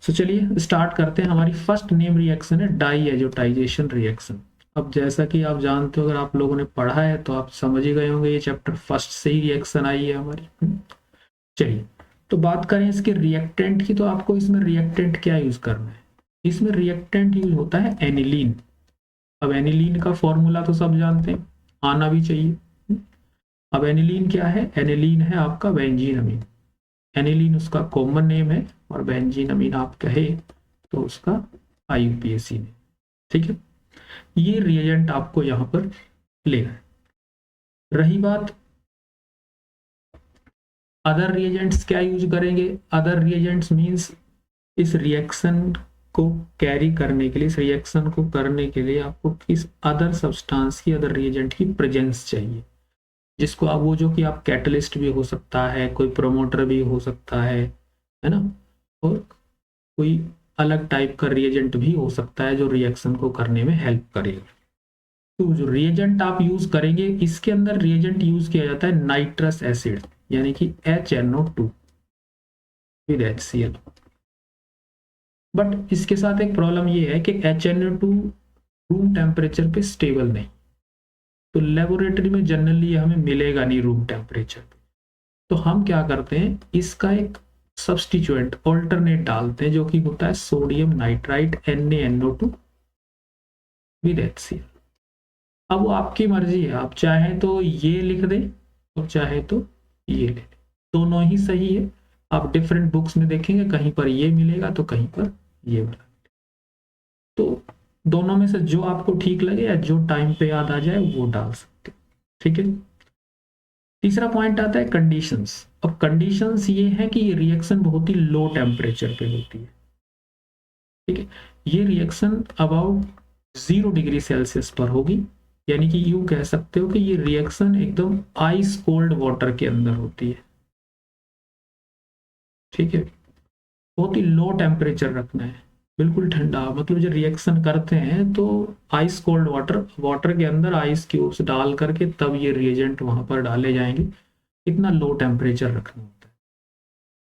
सो चलिए स्टार्ट करते हैं। हमारी फर्स्ट नेम रिएक्शन है डाई एजोटाइजेशन रिएक्शन। अब जैसा कि आप जानते हो, अगर आप लोगों ने पढ़ा है तो आप समझ ही गए होंगे, ये चैप्टर फर्स्ट से ही रिएक्शन आई है हमारी। चलिए तो बात करें इसके रिएक्टेंट की, तो आपको इसमें रिएक्टेंट क्या यूज करना है। इसमें रिएक्टेंट यूज होता है एनिलीन। अब एनिलीन का फॉर्मूला तो सब जानते हैं, आना भी चाहिए। अब एनिलीन क्या है, एनिलीन है आपका बेंजीन अमीन। एनिलीन उसका कॉमन नेम है और बेंजीन अमीन आप कहे तो उसका IUPAC नेम। ठीक है, ये रिएजेंट आपको यहाँ पर लेना है। रही बात अदर रिएजेंट्स क्या यूज करेंगे। अदर रिएजेंट्स मींस इस रिएक्शन को कैरी करने के लिए, इस रिएक्शन को करने के लिए आपको किस अदर सब्सटेंस की, अदर रिएजेंट की प्रेजेंस चाहिए, जिसको आप वो जो कि आप कैटलिस्ट भी हो सकता है, कोई प्रोमोटर भी हो सकता है ना, और कोई अलग टाइप का रिएजेंट भी हो सकता है जो रिएक्शन को करने में हेल्प करेगा। तो जो रिएजेंट आप यूज करेंगे, इसके अंदर रिएजेंट यूज किया जाता है नाइट्रस एसिड, यानी कि HNO2 विद HCl। बट इसके साथ एक प्रॉब्लम ये है कि HNO2 रूम टेम्परेचर पे स्टेबल नहीं, तो लेबोरेटरी में जनरली हमें मिलेगा नहीं रूम टेम्परेचर पे। तो हम क्या करते हैं, इसका एक सब्सटीट्यूएंट ऑल्टरनेट डालते हैं, जो कि होता है sodium nitrite NaNO2 with HCl। अब वो आपकी मर्जी है, आप चाहे तो ये लिख दें और चाहे तो ये ले लें, दोनों ही सही है। आप डिफरेंट बुक्स में देखेंगे, कहीं पर ये मिलेगा तो कहीं पर ये वाला। तो दोनों में से जो आपको ठीक लगे या जो टाइम पे याद आ जाए वो डाल सकते। ठीक है, तीसरा पॉइंट आता है कंडीशंस। अब कंडीशंस ये है कि ये रिएक्शन बहुत ही लो टेम्परेचर पे होती है। ठीक है, ये रिएक्शन अबाउट 0 डिग्री सेल्सियस पर होगी, यानी कि यूं कह सकते हो कि ये रिएक्शन एकदम आइस कोल्ड वाटर के अंदर होती है। ठीक है, बहुत ही लो टेम्परेचर रखना है, बिल्कुल ठंडा। मतलब जो रिएक्शन करते हैं तो आइस कोल्ड वाटर, वाटर के अंदर आइस क्यूब्स डाल करके तब ये रिएजेंट वहां पर डाले जाएंगे, इतना लो टेम्परेचर रखना होता है।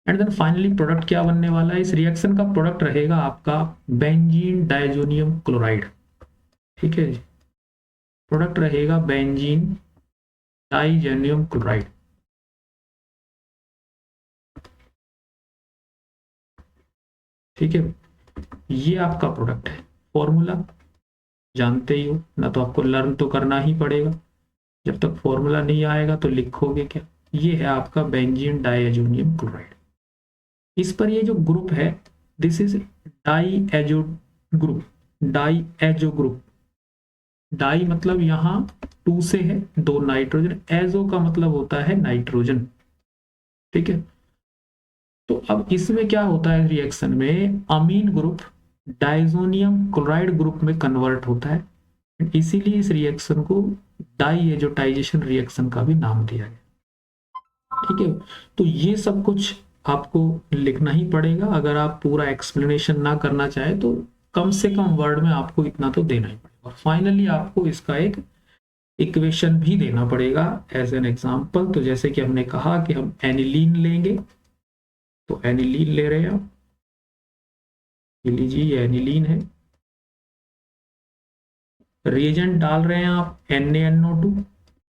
एंड देन फाइनली प्रोडक्ट क्या बनने वाला है, इस रिएक्शन का प्रोडक्ट रहेगा आपका बेंजीन डायजोनियम क्लोराइड। ठीक है जी, प्रोडक्ट रहेगा बेंजीन डाइजेनियम क्लोराइड। ठीक है, ये आपका प्रोडक्ट है। फॉर्मूला जानते ही हो ना, तो आपको लर्न तो करना ही पड़ेगा। जब तक फॉर्मूला नहीं आएगा तो लिखोगे क्या। ये है आपका बेंजीन डाइएजोनियम क्लोराइड। इस पर ये जो ग्रुप है, this is diazo group. Diazo group, di मतलब यहाँ 2 से है, 2 नाइट्रोजन, एजो का मतलब होता है नाइट्रोजन। ठीक है, तो अब इसमें क्या होता है, रिएक्शन में अमीन ग्रुप डाइजोनियम क्लोराइड ग्रुप में कन्वर्ट होता है। इसीलिए इस रिएक्शन को डाई एजोटाइजेशन रिएक्शन का भी नाम दिया गया। ठीक है, तो ये सब कुछ आपको लिखना ही पड़ेगा। अगर आप पूरा एक्सप्लेनेशन ना करना चाहे तो कम से कम वर्ड में आपको इतना तो देना ही पड़ेगा। फाइनली आपको इसका एक इक्वेशन भी देना पड़ेगा एज एन एग्जांपल। तो जैसे कि हमने कहा कि हम एनिलीन लेंगे, तो एनिलीन ले रहे हैं आप, ये लीजिए ये एनिलीन है। रिएजेंट डाल रहे हैं आप NaNO2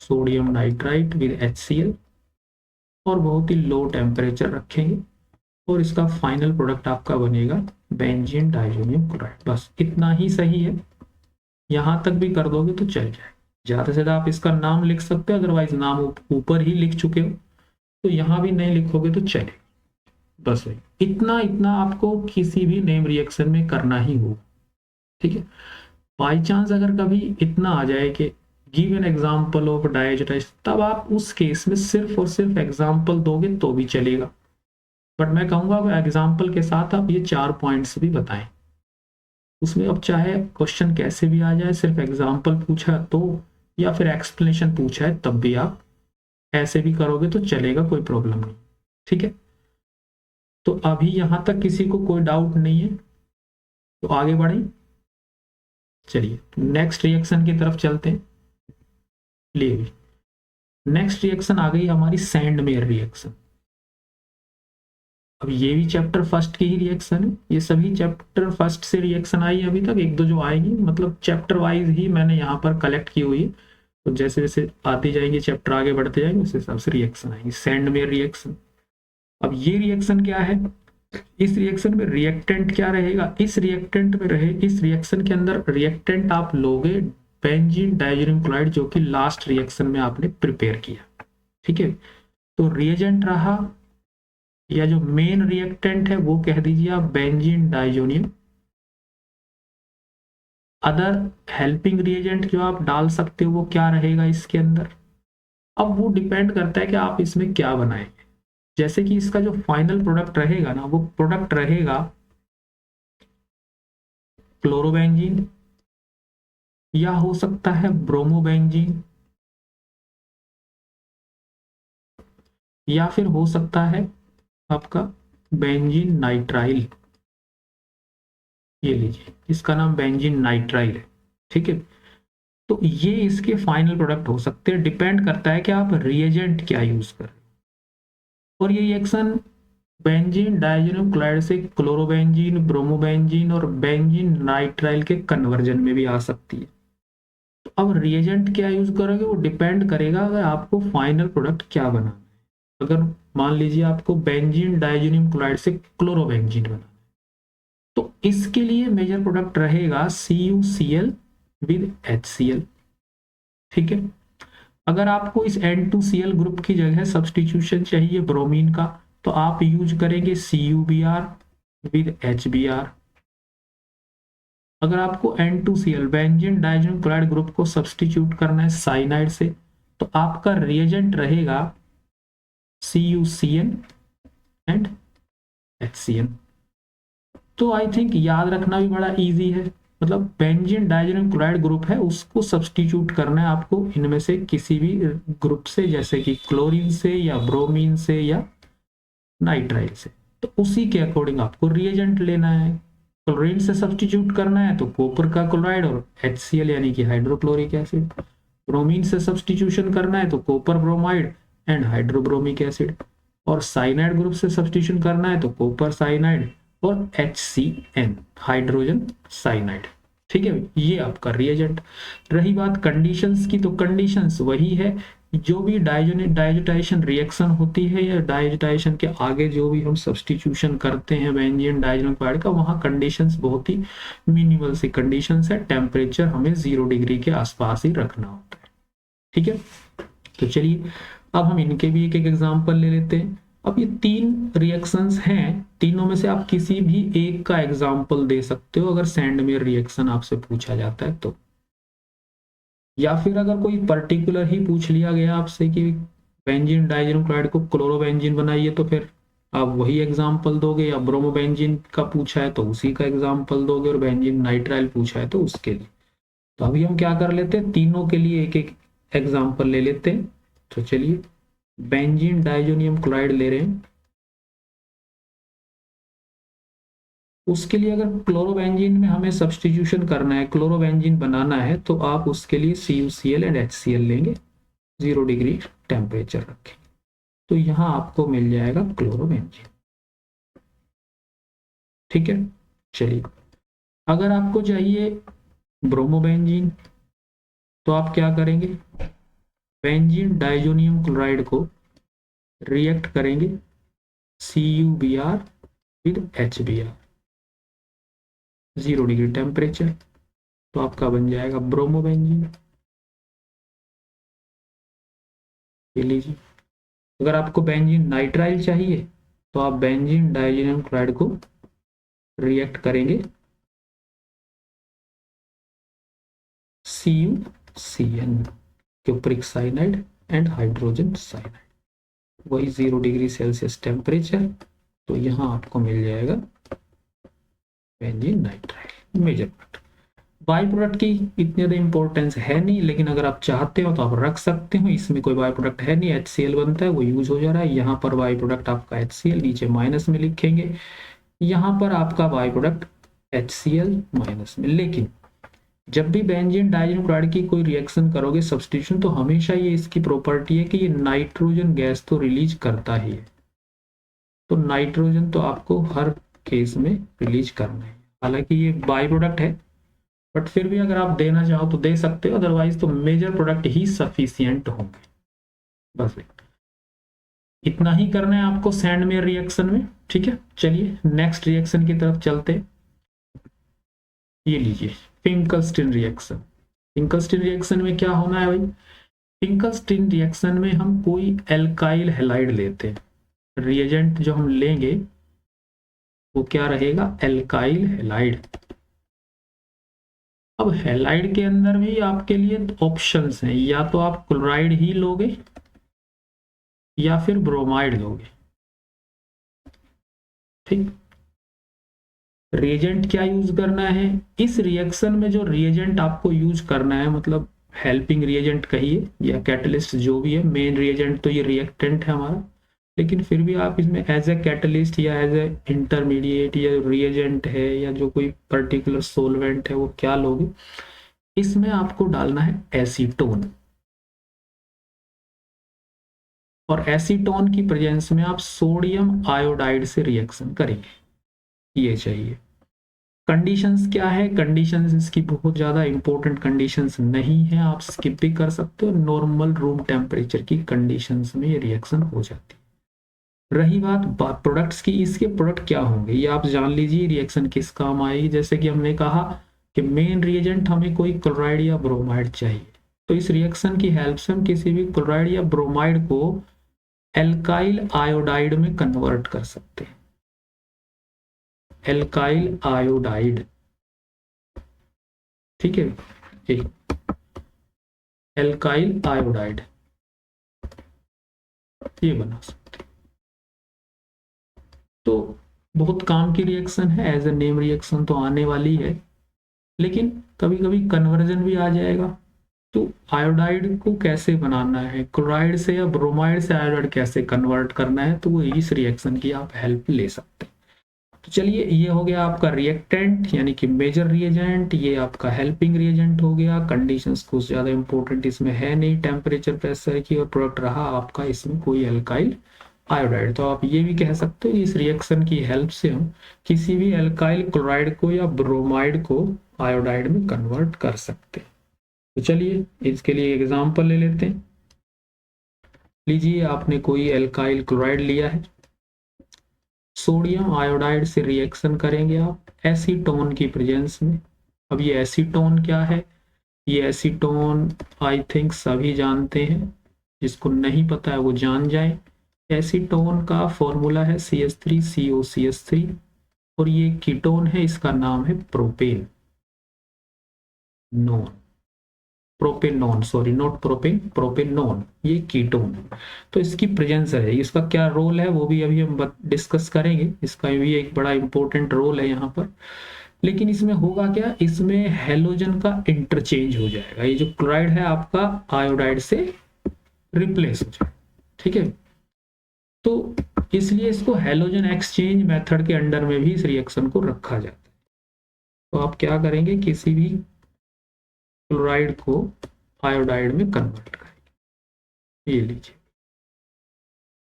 sodium nitrite with HCl, और बहुत ही लो टेम्परेचर रखेंगे और इसका फाइनल प्रोडक्ट आपका बनेगा बेंजीन डाइजोनियम क्लोराइड। बस इतना ही सही है, यहां तक भी कर दोगे तो चल जाए। ज्यादा से ज्यादा आप इसका नाम लिख सकते हो, अदरवाइज नाम ऊपर ही लिख चुके हो तो यहां भी नहीं लिखोगे तो चले। बस वही इतना इतना आपको किसी भी नेम रिएक्शन में करना ही होगा। ठीक है, बाई चांस अगर कभी इतना आ जाए कि गिव एन एग्जाम्पल ऑफ डायजेटाइज, तब आप उस केस में सिर्फ और सिर्फ एग्जाम्पल दोगे तो भी चलेगा। बट मैं कहूंगा एग्जाम्पल के साथ आप ये 4 पॉइंट्स भी बताएं। उसमें अब चाहे क्वेश्चन कैसे भी आ जाए, सिर्फ एग्जाम्पल पूछा तो या फिर एक्सप्लेनेशन पूछा है तब भी आप ऐसे भी करोगे तो चलेगा, कोई प्रॉब्लम नहीं। ठीक है, तो अभी यहां तक किसी को कोई डाउट नहीं है तो आगे बढ़े। चलिए नेक्स्ट रिएक्शन की तरफ चलते हैं। लिए नेक्स्ट रिएक्शन आ गई हमारी सैंडमेयर रिएक्शन। अब ये भी चैप्टर फर्स्ट की ही रिएक्शन है, ये सभी चैप्टर फर्स्ट से रिएक्शन आई है अभी तक, एक दो जो आएगी, मतलब चैप्टर वाइज ही मैंने यहाँ पर कलेक्ट की हुई है। तो जैसे जैसे आती जाएंगे चैप्टर आगे बढ़ते जाएंगे उस हिसाब से रिएक्शन आएंगे। सैंडमेयर रिएक्शन, अब ये रिएक्शन क्या है, इस रिएक्शन में रिएक्टेंट क्या रहेगा, इस रिएक्टेंट में रहे, इस रिएक्शन के अंदर रिएक्टेंट आप लोगे बेंजीन डाइज़ोनियम क्लोराइड, जो कि लास्ट रिएक्शन में आपने प्रिपेयर किया। ठीक है, तो रिएजेंट रहा या जो मेन रिएक्टेंट है वो कह दीजिए आप बेंजीन डाइज़ोनियम। अदर हेल्पिंग रिएजेंट जो आप डाल सकते हो वो क्या रहेगा इसके अंदर, अब वो डिपेंड करता है कि आप इसमें क्या बनाएंगे। जैसे कि इसका जो फाइनल प्रोडक्ट रहेगा ना, वो प्रोडक्ट रहेगा क्लोरोबेंजीन, या हो सकता है ब्रोमोबेंजीन, या फिर हो सकता है आपका बेंजीन नाइट्राइल। ये लीजिए, इसका नाम बेंजीन नाइट्राइल है। ठीक है, तो ये इसके फाइनल प्रोडक्ट हो सकते हैं, डिपेंड करता है कि आप रिएजेंट क्या यूज कर रहे हो। और ये रिएक्शन बेंजीन डाइज़ोनियम क्लोराइड से क्लोरोबेंजीन, ब्रोमोबेंजीन और बेंजीन नाइट्राइल के कन्वर्जन में भी आ सकती है। तो अब रिएजेंट क्या यूज करोगे वो डिपेंड करेगा अगर आपको फाइनल प्रोडक्ट क्या बनाना है। अगर मान लीजिए आपको बेंजीन डाइज़ोनियम क्लोराइड से क्लोरोबेंजीन बनाना है, तो इसके लिए मेजर प्रोडक्ट रहेगा CuCl विद HCl। ठीक है, अगर आपको इस N2Cl ग्रुप की जगह सब्स्टिट्यूशन चाहिए ब्रोमीन का, तो आप यूज करेंगे CuBr विद HBr। अगर आपको N2Cl बेंजीन डाइज़ोनियम क्लोराइड ग्रुप को सब्स्टिट्यूट करना है साइनाइड से, तो आपका रिएजेंट रहेगा CuCN एंड HCN। तो आई थिंक याद रखना भी बड़ा इजी है, मतलब बेंजीन डाइज़ोनियम क्लोराइड ग्रुप है उसको सब्स्टिट्यूट करना है आपको इनमें से किसी भी ग्रुप से, जैसे कि क्लोरीन से या ब्रोमीन से या नाइट्राइल से, तो उसी के अकॉर्डिंग आपको रिएजेंट लेना है। क्लोरीन से सब्स्टिट्यूट करना है तो कॉपर का क्लोराइड और HCl यानी कि हाइड्रोक्लोरिक एसिड। ब्रोमीन से सब्स्टिट्यूशन करना है तो copper bromide and hydrobromic acid. और साइनाइड ग्रुप से सब्स्टिट्यूशन करना है तो कॉपर साइनाइड और HCN हाइड्रोजन साइनाइड। ठीक है, ये आपका रिएजेंट। रही बात कंडीशंस की, तो कंडीशंस वही है, जो भी डाइजेटाइजेशन रिएक्शन होती है या डाइजेटाइजेशन के आगे जो भी हम सब्स्टिट्यूशन करते हैं बेंजीन डाइज़ोनियम क्लोराइड का, वहाँ कंडीशंस बहुत ही मिनिमल सी कंडीशंस है। टेम्परेचर हमें 0 डिग्री के आसपास ही रखना होता है। ठीक है, तो चलिए अब हम इनके भी एक एक एग्जाम्पल ले लेते हैं। अब ये 3 रिएक्शंस हैं, तीनों में से आप किसी भी एक का एग्जाम्पल दे सकते हो अगर सैंडमेयर रिएक्शन आपसे पूछा जाता है तो, या फिर अगर कोई पर्टिकुलर ही पूछ लिया गया आपसे कि बेंजीन डाइज़ोनियम क्लोराइड को क्लोरोबेंजीन बनाइए, तो फिर आप वही एग्जाम्पल दोगे, या ब्रोमोबेंजीन का पूछा है तो उसी का एग्जाम्पल दोगे, और बेंजीन नाइट्राइल पूछा है तो उसके लिए। तो अभी हम क्या कर लेते हैं, तीनों के लिए एक एक एग्जाम्पल ले लेते हैं। तो चलिए बेंजीन डाइज़ोनियम क्लोराइड ले रहे हैं, उसके लिए अगर क्लोरोबेंजीन में हमें सब्स्टिट्यूशन करना है, क्लोरोबेंजीन बनाना है, तो आप उसके लिए CuCl एंड HCl लेंगे, 0 डिग्री टेम्परेचर रखें, तो यहां आपको मिल जाएगा क्लोरोबेंजीन। ठीक है, चलिए अगर आपको चाहिए ब्रोमोबेंजीन, तो आप क्या करेंगे, बेंजीन डाइज़ोनियम क्लोराइड को रिएक्ट करेंगे CuBr with HBr, 0 degree temperature, तो आपका बन जाएगा ब्रोमोबेंजीन। ये लीजिए। अगर आपको बेंजीन नाइट्राइल चाहिए तो आप बेंजीन डाइज़ोनियम क्लोराइड को रिएक्ट करेंगे CuCN cupric cyanide and hydrogen cyanide, वही 0 डिग्री सेल्सियस टेम्परेचर, तो यहाँ आपको मिल जाएगा benzene nitrile. Major product, by product की इतनी ज़्यादा इंपॉर्टेंस है नहीं, लेकिन अगर आप चाहते हो तो आप रख सकते हो, इसमें कोई बाई प्रोडक्ट है नहीं, HCl बनता है वो यूज हो जा रहा है। यहाँ पर बाई प्रोडक्ट आपका HCl नीचे माइनस में लिखेंगे, यहाँ पर आपका बाई प्रोडक्ट HCl माइनस में। लेकिन जब भी बेंजीन डाइज़ोनियम क्लोराइड की कोई रिएक्शन करोगे सब्स्टिट्यूशन, तो हमेशा ये इसकी प्रॉपर्टी है कि ये नाइट्रोजन गैस तो रिलीज करता ही है, तो नाइट्रोजन तो आपको हर केस में रिलीज करना है। हालांकि ये बाई प्रोडक्ट है, बट फिर भी अगर आप देना चाहो तो दे सकते हो, अदरवाइज तो मेजर प्रोडक्ट ही सफिशियंट होंगे। बस इतना ही करना है आपको सैंडमेयर रिएक्शन में। ठीक है, चलिए नेक्स्ट रिएक्शन की तरफ चलते हैं। ये लीजिए फिंकलस्टीन रिएक्शन। फिंकलस्टीन रिएक्शन में क्या होना है भाई, फिंकलस्टीन रिएक्शन में हम कोई एल्काइल हैलाइड लेते हैं। रिएजेंट जो हम लेंगे वो क्या रहेगा, एल्काइल हैलाइड। अब हैलाइड के अंदर भी आपके लिए ऑप्शंस हैं, या तो आप क्लोराइड ही लोगे या फिर ब्रोमाइड लोगे। ठीक, रिएजेंट क्या यूज करना है इस रिएक्शन में, जो रिएजेंट आपको यूज करना है, मतलब हेल्पिंग रिएजेंट कहिए या कैटलिस्ट जो भी है, मेन रिएजेंट तो ये रिएक्टेंट है हमारा, लेकिन फिर भी आप इसमें एज ए कैटलिस्ट या एज ए इंटरमीडिएट या रिएजेंट है या जो कोई पर्टिकुलर सोलवेंट है वो क्या लोगे। इसमें आपको डालना है एसीटोन, और एसीटोन की प्रेजेंस में आप सोडियम आयोडाइड से रिएक्शन करेंगे। ये चाहिए। कंडीशंस क्या है, कंडीशंस इसकी बहुत ज़्यादा इंपॉर्टेंट कंडीशंस नहीं है, आप स्किप भी कर सकते हो। नॉर्मल रूम टेम्परेचर की कंडीशंस में ये रिएक्शन हो जाती है। रही बात प्रोडक्ट्स की, इसके प्रोडक्ट क्या होंगे ये आप जान लीजिए, रिएक्शन किस काम आएगी। जैसे कि हमने कहा कि मेन रिएजेंट हमें कोई क्लोराइड या ब्रोमाइड चाहिए, तो इस रिएक्शन की हेल्प से हम किसी भी क्लोराइड या ब्रोमाइड को एल्काइल आयोडाइड में कन्वर्ट कर सकते हैं। एल्काइल आयोडाइड, ठीक है, एल्काइल आयोडाइड ये बना सकते। तो बहुत काम की रिएक्शन है, एज ए नेम रिएक्शन तो आने वाली है, लेकिन कभी कभी कन्वर्जन भी आ जाएगा। तो आयोडाइड को कैसे बनाना है, क्लोराइड से या ब्रोमाइड से आयोडाइड कैसे कन्वर्ट करना है, तो वो इस रिएक्शन की आप हेल्प ले सकते हैं। तो चलिए, ये हो गया आपका रिएक्टेंट यानी कि मेजर रिएजेंट, ये आपका हेल्पिंग रिएजेंट हो गया। कंडीशंस कुछ ज्यादा इंपॉर्टेंट इसमें है नहीं टेम्परेचर प्रेशर की, और प्रोडक्ट रहा आपका इसमें कोई एल्काइल आयोडाइड। तो आप ये भी कह सकते हो इस रिएक्शन की हेल्प से हम किसी भी एल्काइल क्लोराइड को या ब्रोमाइड को आयोडाइड में कन्वर्ट कर सकते हैं। तो चलिए इसके लिए एग्जाम्पल ले लेते हैं। लीजिए आपने कोई एल्काइल क्लोराइड लिया है, सोडियम आयोडाइड से रिएक्शन करेंगे आप एसीटोन की प्रेजेंस में। अब ये एसीटोन क्या है, ये एसीटोन आई थिंक सभी जानते हैं, जिसको नहीं पता है वो जान जाए। एसीटोन का फॉर्मूला है CH3COCH3, और ये कीटोन है, इसका नाम है propane non, propanone, sorry not propane, propanone, ये कीटोन। तो इसकी प्रेजेंस है, इसका क्या रोल है वो भी अभी हम डिस्कस करेंगे, इसका भी एक बड़ा इंपॉर्टेंट रोल है यहाँ पर। लेकिन इसमें होगा क्या, इसमें हेलोजन का इंटरचेंज हो जाएगा, ये जो क्लोराइड है आपका आयोडाइड से रिप्लेस हो जाएगा। ठीक है, तो इसलिए इसको हेलोजन एक्सचेंज मेथड के अंडर में भी इस रिएक्शन को रखा जाता है। तो आप क्या करेंगे, किसी भी क्लोराइड को आयोडाइड में कन्वर्ट करेंगे। ये लीजिए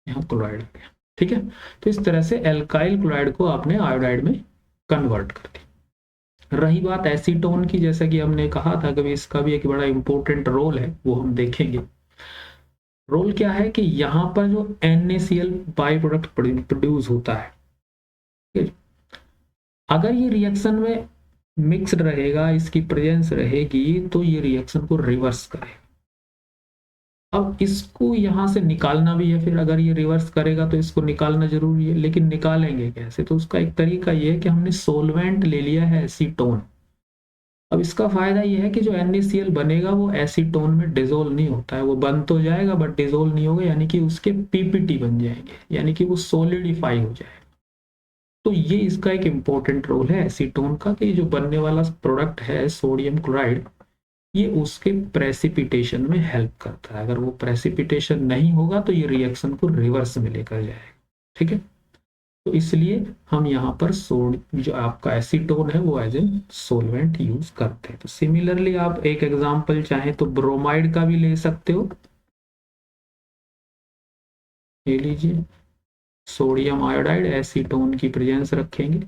यहाँ क्लोराइड आ गया। ठीक है, तो इस तरह से एल्काइल क्लोराइड को आपने आयोडाइड में कन्वर्ट कर दिया। रही बात एसीटोन की, जैसा कि हमने कहा था कि इसका भी एक बड़ा इंपॉर्टेंट रोल है, वो हम देखेंगे। रोल क्या है कि यहाँ पर जो NaCl बाई प्रोडक्ट प्रोड्यूस होता है, अगर ये रिएक्शन में मिक्स्ड रहेगा, इसकी प्रेजेंस रहेगी, तो ये रिएक्शन को रिवर्स करेगा। अब इसको यहां से निकालना भी है, फिर अगर ये रिवर्स करेगा तो इसको निकालना जरूरी है, लेकिन निकालेंगे कैसे, तो उसका एक तरीका ये है कि हमने सोलवेंट ले लिया है एसीटोन। अब इसका फायदा ये है कि जो NaCl बनेगा वो एसीटोन में डिजोल्व नहीं होता है, वो बन तो जाएगा बट डिजोल्व नहीं होगा, यानी कि उसके PPT बन जाएंगे, यानी कि वो सोलिडिफाई हो जाएगा। तो ये इसका एक इम्पोर्टेंट रोल है एसीटोन का, कि जो बनने वाला प्रोडक्ट है सोडियम क्लोराइड, ये उसके प्रेसिपिटेशन में हेल्प करता है। अगर वो प्रेसिपिटेशन नहीं होगा तो ये रिएक्शन को रिवर्स में लेकर जाएगा। ठीक है, तो इसलिए हम यहाँ पर जो आपका एसीटोन है वो एज ए सोलवेंट यूज करते हैं। तो सिमिलरली आप एक एग्जांपल चाहे तो ब्रोमाइड का भी ले सकते हो, ले लीजिए। सोडियम आयोडाइड एसीटोन की प्रेजेंस रखेंगे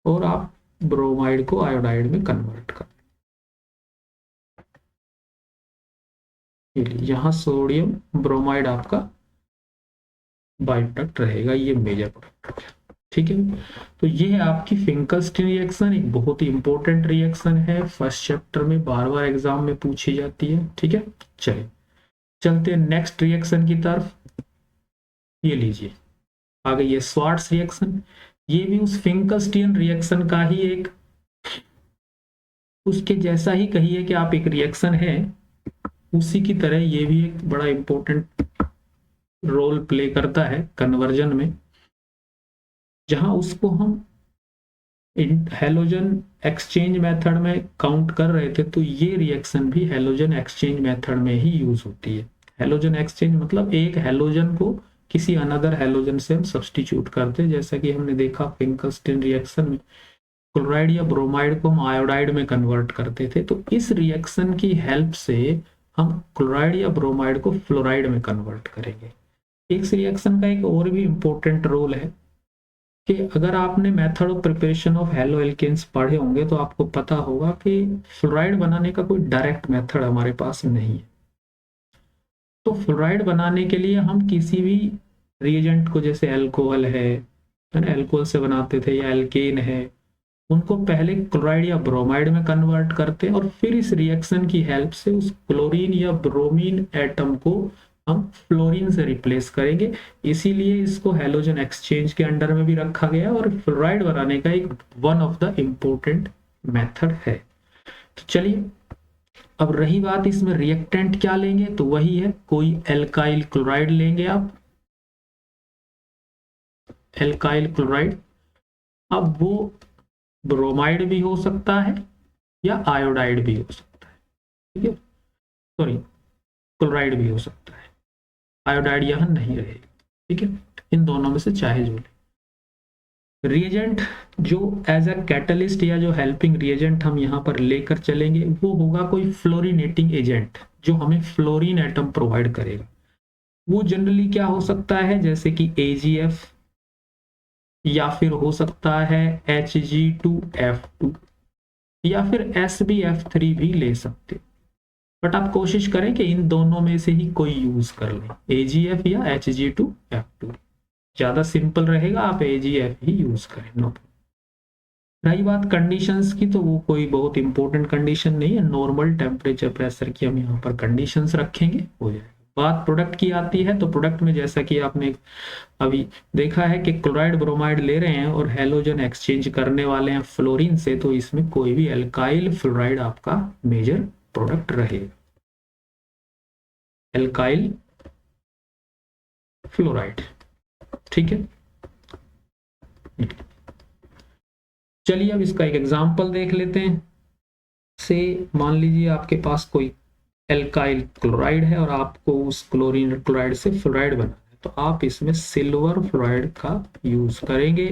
और आप ब्रोमाइड को आयोडाइड में कन्वर्ट कर, यहाँ सोडियम ब्रोमाइड आपका बाई प्रोडक्ट रहेगा, ये मेजर प्रोडक्ट। ठीक है, तो ये है आपकी फिंकलस्टीन रिएक्शन, एक बहुत ही इंपॉर्टेंट रिएक्शन है, फर्स्ट चैप्टर में बार बार एग्जाम में पूछी जाती है। ठीक है, चलिए चलते हैं नेक्स्ट रिएक्शन की तरफ। ये लीजिए आ गई है स्वार्ट्स रिएक्शन, ये भी उस फिंकलस्टीन रिएक्शन का ही एक, उसके जैसा ही कहिए कि आप एक रिएक्शन है, उसी की तरह ये भी एक बड़ा इंपॉर्टेंट रोल प्ले करता है कन्वर्जन में, जहां उसको हम हैलोजन एक्सचेंज मेथड में काउंट कर रहे थे, तो ये रिएक्शन भी हैलोजन एक्सचेंज मेथड में ही यूज होती है। हैलोजन एक्सचेंज मतलब एक हैलोजन को किसी अनदर हैलोजन से हम सब्सटीट्यूट करते हैं, जैसा कि हमने देखा फिंकलस्टीन रिएक्शन में क्लोराइड या ब्रोमाइड को हम आयोडाइड में कन्वर्ट करते थे, तो इस रिएक्शन की हेल्प से हम क्लोराइड या ब्रोमाइड को फ्लोराइड में कन्वर्ट करेंगे। इस रिएक्शन का एक और भी इंपॉर्टेंट रोल है कि अगर आपने method of preparation of haloalkanes पढ़े होंगे तो आपको पता होगा कि फ्लोराइड बनाने का कोई डायरेक्ट मेथड हमारे पास नहीं है। तो फ्लोराइड बनाने के लिए हम किसी भी रिएजेंट को, जैसे अल्कोहल है ना, अल्कोहल से बनाते थे, या एल्केन है, उनको पहले क्लोराइड या ब्रोमाइड में कन्वर्ट करते हैं और फिर इस रिएक्शन की हेल्प से उस क्लोरीन या ब्रोमीन एटम को हम फ्लोरीन से रिप्लेस करेंगे। इसीलिए इसको हैलोजन एक्सचेंज के अंडर में भी रखा गया और फ्लोराइड बनाने का एक one of the important method है। तो चलिए, अब रही बात इसमें रिएक्टेंट क्या लेंगे, तो वही है, कोई एल्काइल क्लोराइड लेंगे आप, एल्काइल क्लोराइड। अब वो ब्रोमाइड भी हो सकता है या आयोडाइड भी हो सकता है, ठीक है, सॉरी क्लोराइड भी हो सकता है, आयोडाइड यहां नहीं रहेगी। ठीक है, इन दोनों में से चाहे जो ले। रिएजेंट जो एज अ कैटलिस्ट या जो हेल्पिंग रिएजेंट हम यहाँ पर लेकर चलेंगे वो होगा कोई फ्लोरिनेटिंग एजेंट जो हमें फ्लोरीन एटम प्रोवाइड करेगा। वो जनरली क्या हो सकता है, जैसे कि AgF, या फिर हो सकता है Hg2F2, या फिर SbF3 भी ले सकते। बट आप कोशिश करें कि इन दोनों में से ही कोई यूज कर लें, AgF या Hg2F2, ज्यादा सिंपल रहेगा, आप AgF ही यूज करें, नो। रही बात कंडीशंस की, तो वो कोई बहुत इंपॉर्टेंट कंडीशन नहीं है, नॉर्मल टेम्परेचर प्रेशर की हम यहाँ पर कंडीशंस रखेंगे, हो जाएगा। बात प्रोडक्ट की आती है, तो प्रोडक्ट में जैसा कि आपने अभी देखा है कि क्लोराइड ब्रोमाइड ले रहे हैं और हैलोजन एक्सचेंज करने वाले हैं फ्लोरीन से, तो इसमें कोई भी एल्काइल फ्लोराइड आपका मेजर प्रोडक्ट रहेगा, एल्काइल फ्लोराइड। ठीक है, चलिए अब इसका एक एग्जांपल देख लेते हैं। से मान लीजिए आपके पास कोई एल्काइल क्लोराइड है और आपको उस क्लोरीन क्लोराइड से फ्लोराइड बनाना है, तो आप इसमें सिल्वर फ्लोराइड का यूज करेंगे,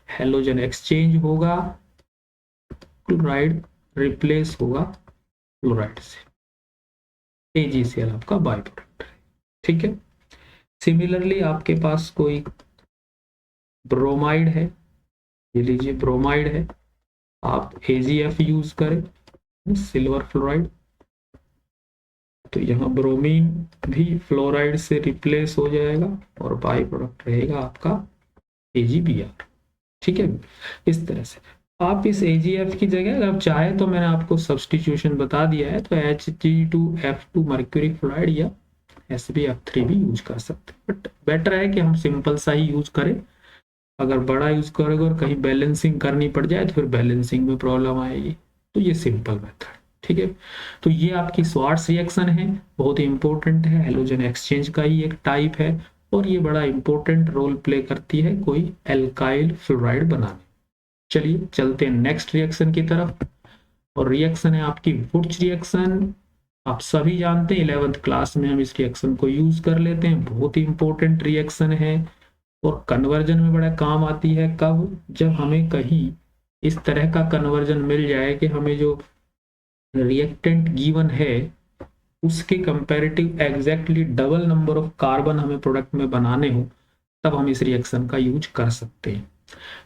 हैलोजन एक्सचेंज होगा, क्लोराइड रिप्लेस होगा फ्लोराइड से, AgCl आपका बाय प्रोडक्ट है। ठीक है, सिमिलरली आपके पास कोई ब्रोमाइड है, ये लीजिए ब्रोमाइड है, आप AgF यूज करें, सिल्वर फ्लोराइड, तो यहाँ ब्रोमीन भी फ्लोराइड से रिप्लेस हो जाएगा और बाई प्रोडक्ट रहेगा आपका AgBr। ठीक है, इस तरह से आप इस AgF की जगह अगर चाहे तो मैंने आपको सब्सटीट्यूशन बता दिया है, तो Hg2F2 मर्क्यूरी फ्लोराइड या SbF3 भी यूज कर सकते हैं, बट बेटर है कि हम सिंपल सा ही यूज करें। अगर बड़ा यूज करोगे और कहीं बैलेंसिंग करनी पड़ जाए तो फिर बैलेंसिंग में प्रॉब्लम आएगी, तो ये सिंपल मेथड। ठीक है, तो ये आपकी स्वार्ट्स रिएक्शन है, बहुत ही इंपॉर्टेंट है, हैलोजन एक्सचेंज का ही एक टाइप है और ये बड़ा इंपॉर्टेंट रोल प्ले करती है कोई एल्काइल फ्लोराइड बनाने। चलिए चलते हैं नेक्स्ट रिएक्शन की तरफ, और रिएक्शन है आपकी वुर्च रिएक्शन। आप सभी जानते हैं 11th क्लास में हम इस रिएक्शन को यूज कर लेते हैं, बहुत ही इंपॉर्टेंट रिएक्शन है और कन्वर्जन में बड़ा काम आती है। कब, जब हमें कहीं इस तरह का कन्वर्जन मिल जाए कि हमें जो रिएक्टेंट गिवन है उसके comparative exactly double number of carbon हमें प्रोडक्ट में बनाने हो, तब हम इस रिएक्शन का यूज कर सकते हैं।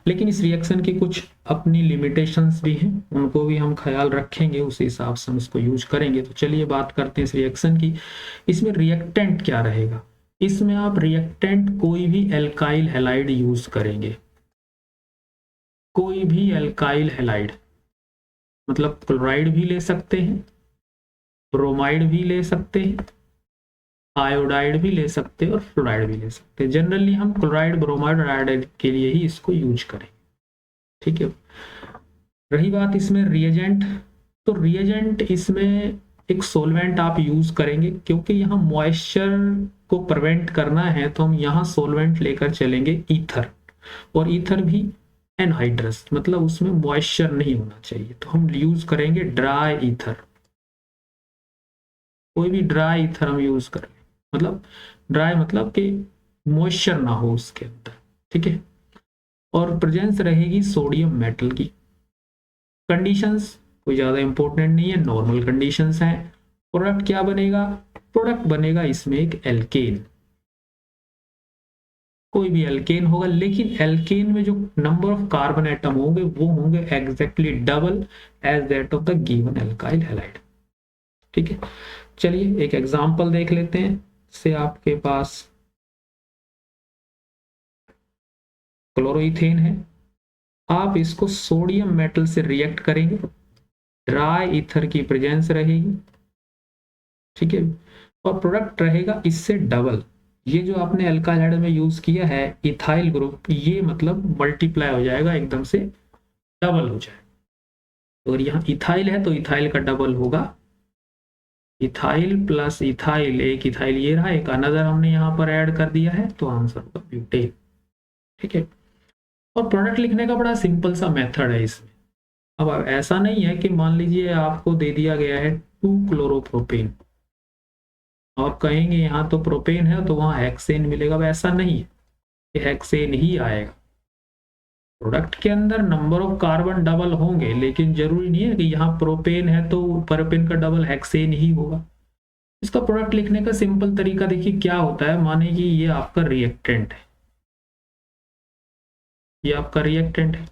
लेकिन इस रिएक्शन की कुछ अपनी लिमिटेशंस भी हैं, उनको भी हम ख्याल रखेंगे, उस हिसाब से हम इसको यूज करेंगे। तो चलिए बात करते हैं इस रिएक्शन की। इसमें रिएक्टेंट क्या रहेगा? इसमें आप रिएक्टेंट कोई भी एल्काइल हैलाइड यूज करेंगे, कोई भी एल्काइल हैलाइड, मतलब क्लोराइड भी ले सकते हैं, ब्रोमाइड भी ले सकते हैं, आयोडाइड भी ले सकते हैं और फ्लोराइड भी ले सकते हैं। जनरली हम क्लोराइड, ब्रोमाइड और आयोडाइड के लिए ही इसको यूज करेंगे, ठीक है। रही बात इसमें रिएजेंट, तो रिएजेंट इसमें एक सोलवेंट आप यूज करेंगे, क्योंकि यहाँ मॉइस्चर को प्रिवेंट करना है तो हम यहाँ सोलवेंट लेकर चलेंगे ईथर, और ईथर भी एनहाइड्रस, मतलब उसमें मॉइस्चर नहीं होना चाहिए, तो हम यूज करेंगे ड्राई ईथर। कोई भी ड्राई ईथर हम यूज करें, मतलब ड्राई मतलब कि मॉइस्चर ना हो उसके अंदर, ठीक है। और प्रेजेंस रहेगी सोडियम मेटल की। कंडीशंस कोई ज्यादा इंपॉर्टेंट नहीं है, नॉर्मल कंडीशंस हैं। प्रोडक्ट क्या बनेगा? प्रोडक्ट बनेगा इसमें एक एल्केन, कोई भी एल्केन होगा, लेकिन एल्केन में जो नंबर ऑफ कार्बन एटम होंगे वो होंगे exactly double as that of the given alkyl halide, ठीक है। चलिए एक एग्जांपल देख लेते हैं। से आपके पास क्लोरोइथेन है, आप इसको सोडियम मेटल से रिएक्ट करेंगे, ड्राई ईथर की प्रेजेंस रहेगी, ठीक है, और प्रोडक्ट रहेगा इससे डबल। ये जो आपने एल्काइल हाइड में यूज किया है इथाइल ग्रुप, ये मतलब मल्टीप्लाई हो जाएगा, एकदम से डबल हो जाएगा। अगर यहाँ इथाइल है तो इथाइल का डबल होगा, इथाइल प्लस इथाइल, एक इथाइल ये रहा, एक अनदर हमने यहाँ पर ऐड कर दिया है, तो आंसर होगा ब्यूटेन, ठीक है। और प्रोडक्ट लिखने का बड़ा सिंपल सा मेथड है इसमें। अब ऐसा नहीं है कि मान लीजिए आपको दे दिया गया है 2 क्लोरोप्रोपेन, और कहेंगे यहाँ तो प्रोपेन है तो वहां हेक्सेन मिलेगा, अब ऐसा नहीं है कि हेक्सेन ही आएगा। प्रोडक्ट के अंदर नंबर ऑफ कार्बन डबल होंगे, लेकिन जरूरी नहीं है कि यहाँ प्रोपेन है तो प्रोपेन का डबल हेक्सेन ही होगा। इसका प्रोडक्ट लिखने का सिंपल तरीका देखिए क्या होता है। माने कि ये आपका रिएक्टेंट है, ये आपका रिएक्टेंट है,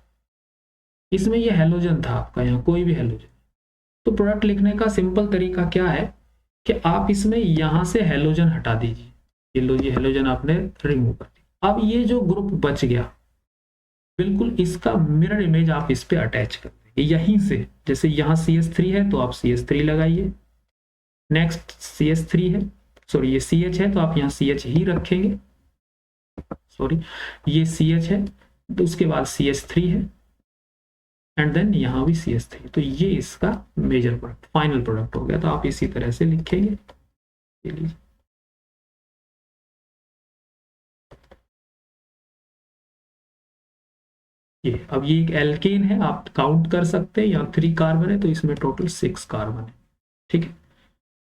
इसमें ये हेलोजन था आपका, यहाँ कोई भी हेलोजन, तो प्रोडक्ट लिखने का सिंपल तरीका क्या है कि आप इसमें यहां से हेलोजन हटा दीजिए, ये लो, ये हेलोजन आपने रिमूव कर दिया। अब ये जो ग्रुप बच गया, बिल्कुल इसका मिरर इमेज आप इस पे अटैच कर देंगे यहीं से। जैसे यहाँ CH3 है तो आप CH3 लगाइए, नेक्स्ट CH3 है, सॉरी ये CH है तो आप यहाँ CH ही रखेंगे, सॉरी ये CH है तो उसके बाद CH3 है, एंड देन यहाँ भी CH3, तो ये इसका मेजर प्रोडक्ट, फाइनल प्रोडक्ट हो गया। तो आप इसी तरह से लिखेंगे, ये अब ये एक एल्केन है, आप काउंट कर सकते हैं, यहाँ 3 कार्बन है तो इसमें टोटल 6 कार्बन है, ठीक है।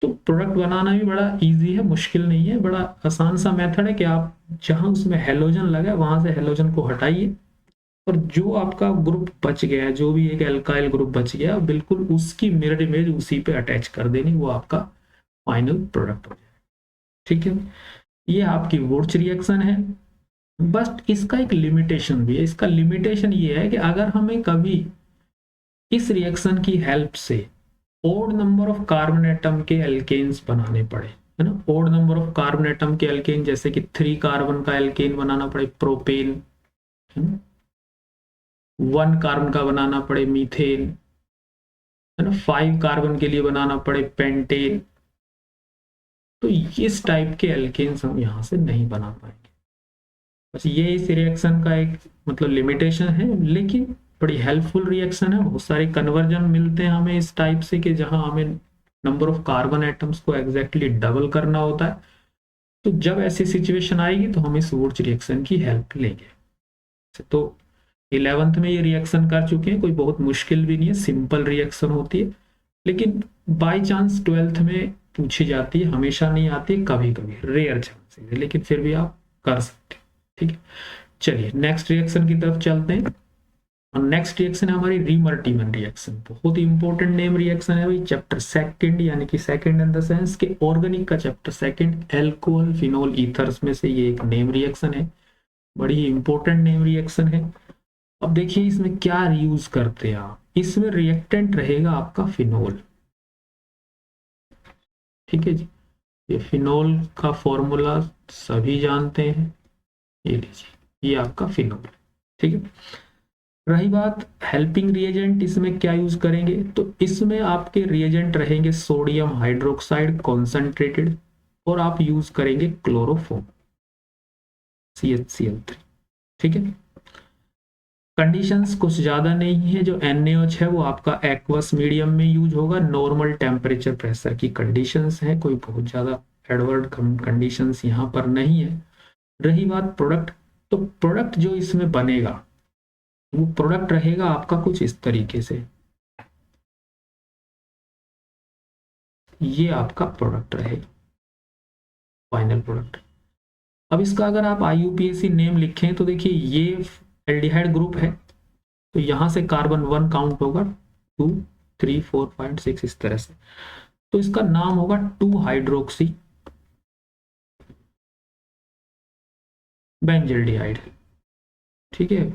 तो प्रोडक्ट बनाना भी बड़ा इजी है, मुश्किल नहीं है, बड़ा आसान सा मेथड है कि आप जहां उसमें हेलोजन लगा वहां से हेलोजन को हटाइए, और जो आपका ग्रुप बच गया है, जो भी एक एल्काइल ग्रुप बच गया, बिल्कुल उसकी मिरर इमेज उसी पे अटैच कर देनी, वो आपका फाइनल प्रोडक्ट हो जाएगा, ठीक है। ये आपकी वुर्च रिएक्शन है। बस इसका एक लिमिटेशन भी है। इसका लिमिटेशन ये है कि अगर हमें कभी इस रिएक्शन की हेल्प से odd number of carbon atom के एल्केन्स बनाने पड़े, है ना, odd number of carbon atom के एल्केन, जैसे कि 3 कार्बन का एल्केन बनाना पड़े प्रोपेन, है ना, 1 कार्बन का बनाना पड़े मीथेन, है ना, 5 कार्बन के लिए बनाना पड़े पेंटेन, तो इस टाइप के एल्केन्स हम यहाँ से नहीं बना पाएंगे। बस ये इस रिएक्शन का एक मतलब लिमिटेशन है, लेकिन बड़ी हेल्पफुल रिएक्शन है। बहुत सारे कन्वर्जन मिलते हैं हमें इस टाइप से कि जहां हमें नंबर ऑफ कार्बन एटम्स को एग्जैक्टली डबल करना होता है। तो जब ऐसी सिचुएशन आएगी तो हम इस वुर्च रिएक्शन की हेल्प लेंगे। तो 11th में ये रिएक्शन कर चुके हैं, कोई बहुत मुश्किल भी नहीं है, सिंपल रिएक्शन होती है, लेकिन बाई चांस 12th में पूछी जाती है, हमेशा नहीं आती, कभी कभी रेयर चांसेस है, लेकिन फिर भी आप कर सकते हैं, ठीक है। चलिए नेक्स्ट रिएक्शन की तरफ चलते हैं, और नेक्स्ट रिएक्शन है हमारी रीमर्टिमन रिएक्शन। बहुत ही इंपॉर्टेंट नेम रिएक्शन है भाई, चैप्टर सेकंड, यानी कि सेकंड इन द सेंस के ऑर्गेनिक का chapter second, alcohol phenol ethers में से ये एक नेम रिएक्शन है। बड़ी इंपॉर्टेंट नेम रिएक्शन है। अब देखिए इसमें क्या यूज करते हैं आप, इसमें रिएक्टेंट रहेगा आपका फिनोल। ठीक है जी, ये फिनोल का फॉर्मूला सभी जानते हैं, ये लीजिए, ये आपका फिनोल। ठीक है, रही बात हेल्पिंग रिएजेंट, इसमें क्या यूज करेंगे, तो इसमें आपके रिएजेंट रहेंगे सोडियम हाइड्रोक्साइड कॉन्सेंट्रेटेड, और आप यूज करेंगे क्लोरोफॉर्म CHCl3। ठीक है, कंडीशंस कुछ ज्यादा नहीं है, जो NaOH है वो आपका एक्वस मीडियम में यूज होगा, नॉर्मल टेम्परेचर प्रेशर की कंडीशंस है, कोई बहुत ज्यादा एडवर्ड कंडीशंस यहाँ पर नहीं है। रही बात प्रोडक्ट, तो प्रोडक्ट जो इसमें बनेगा वो प्रोडक्ट रहेगा आपका कुछ इस तरीके से, ये आपका प्रोडक्ट रहेगा, फाइनल प्रोडक्ट। अब इसका अगर आप IUPAC नेम लिखें तो देखिए ये एल्डिहाइड ग्रुप है, तो यहां से कार्बन 1 काउंट होगा, 2 3 4 5 6 इस तरह से, तो इसका नाम होगा 2 हाइड्रोक्सी बेंजल्डिहाइड। ठीक है,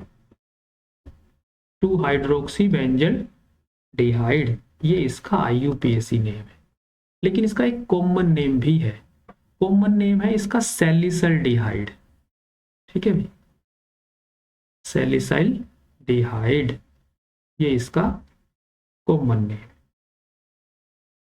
2 हाइड्रोक्सी बेंजल्डिहाइड, ये इसका IUPAC नेम है। लेकिन इसका एक कॉमन नेम भी है, कॉमन नेम है इसका सैलिसल्डिहाइड। ठीक है भाई, सैलिसल्डिहाइड, ये इसका कॉमन नेम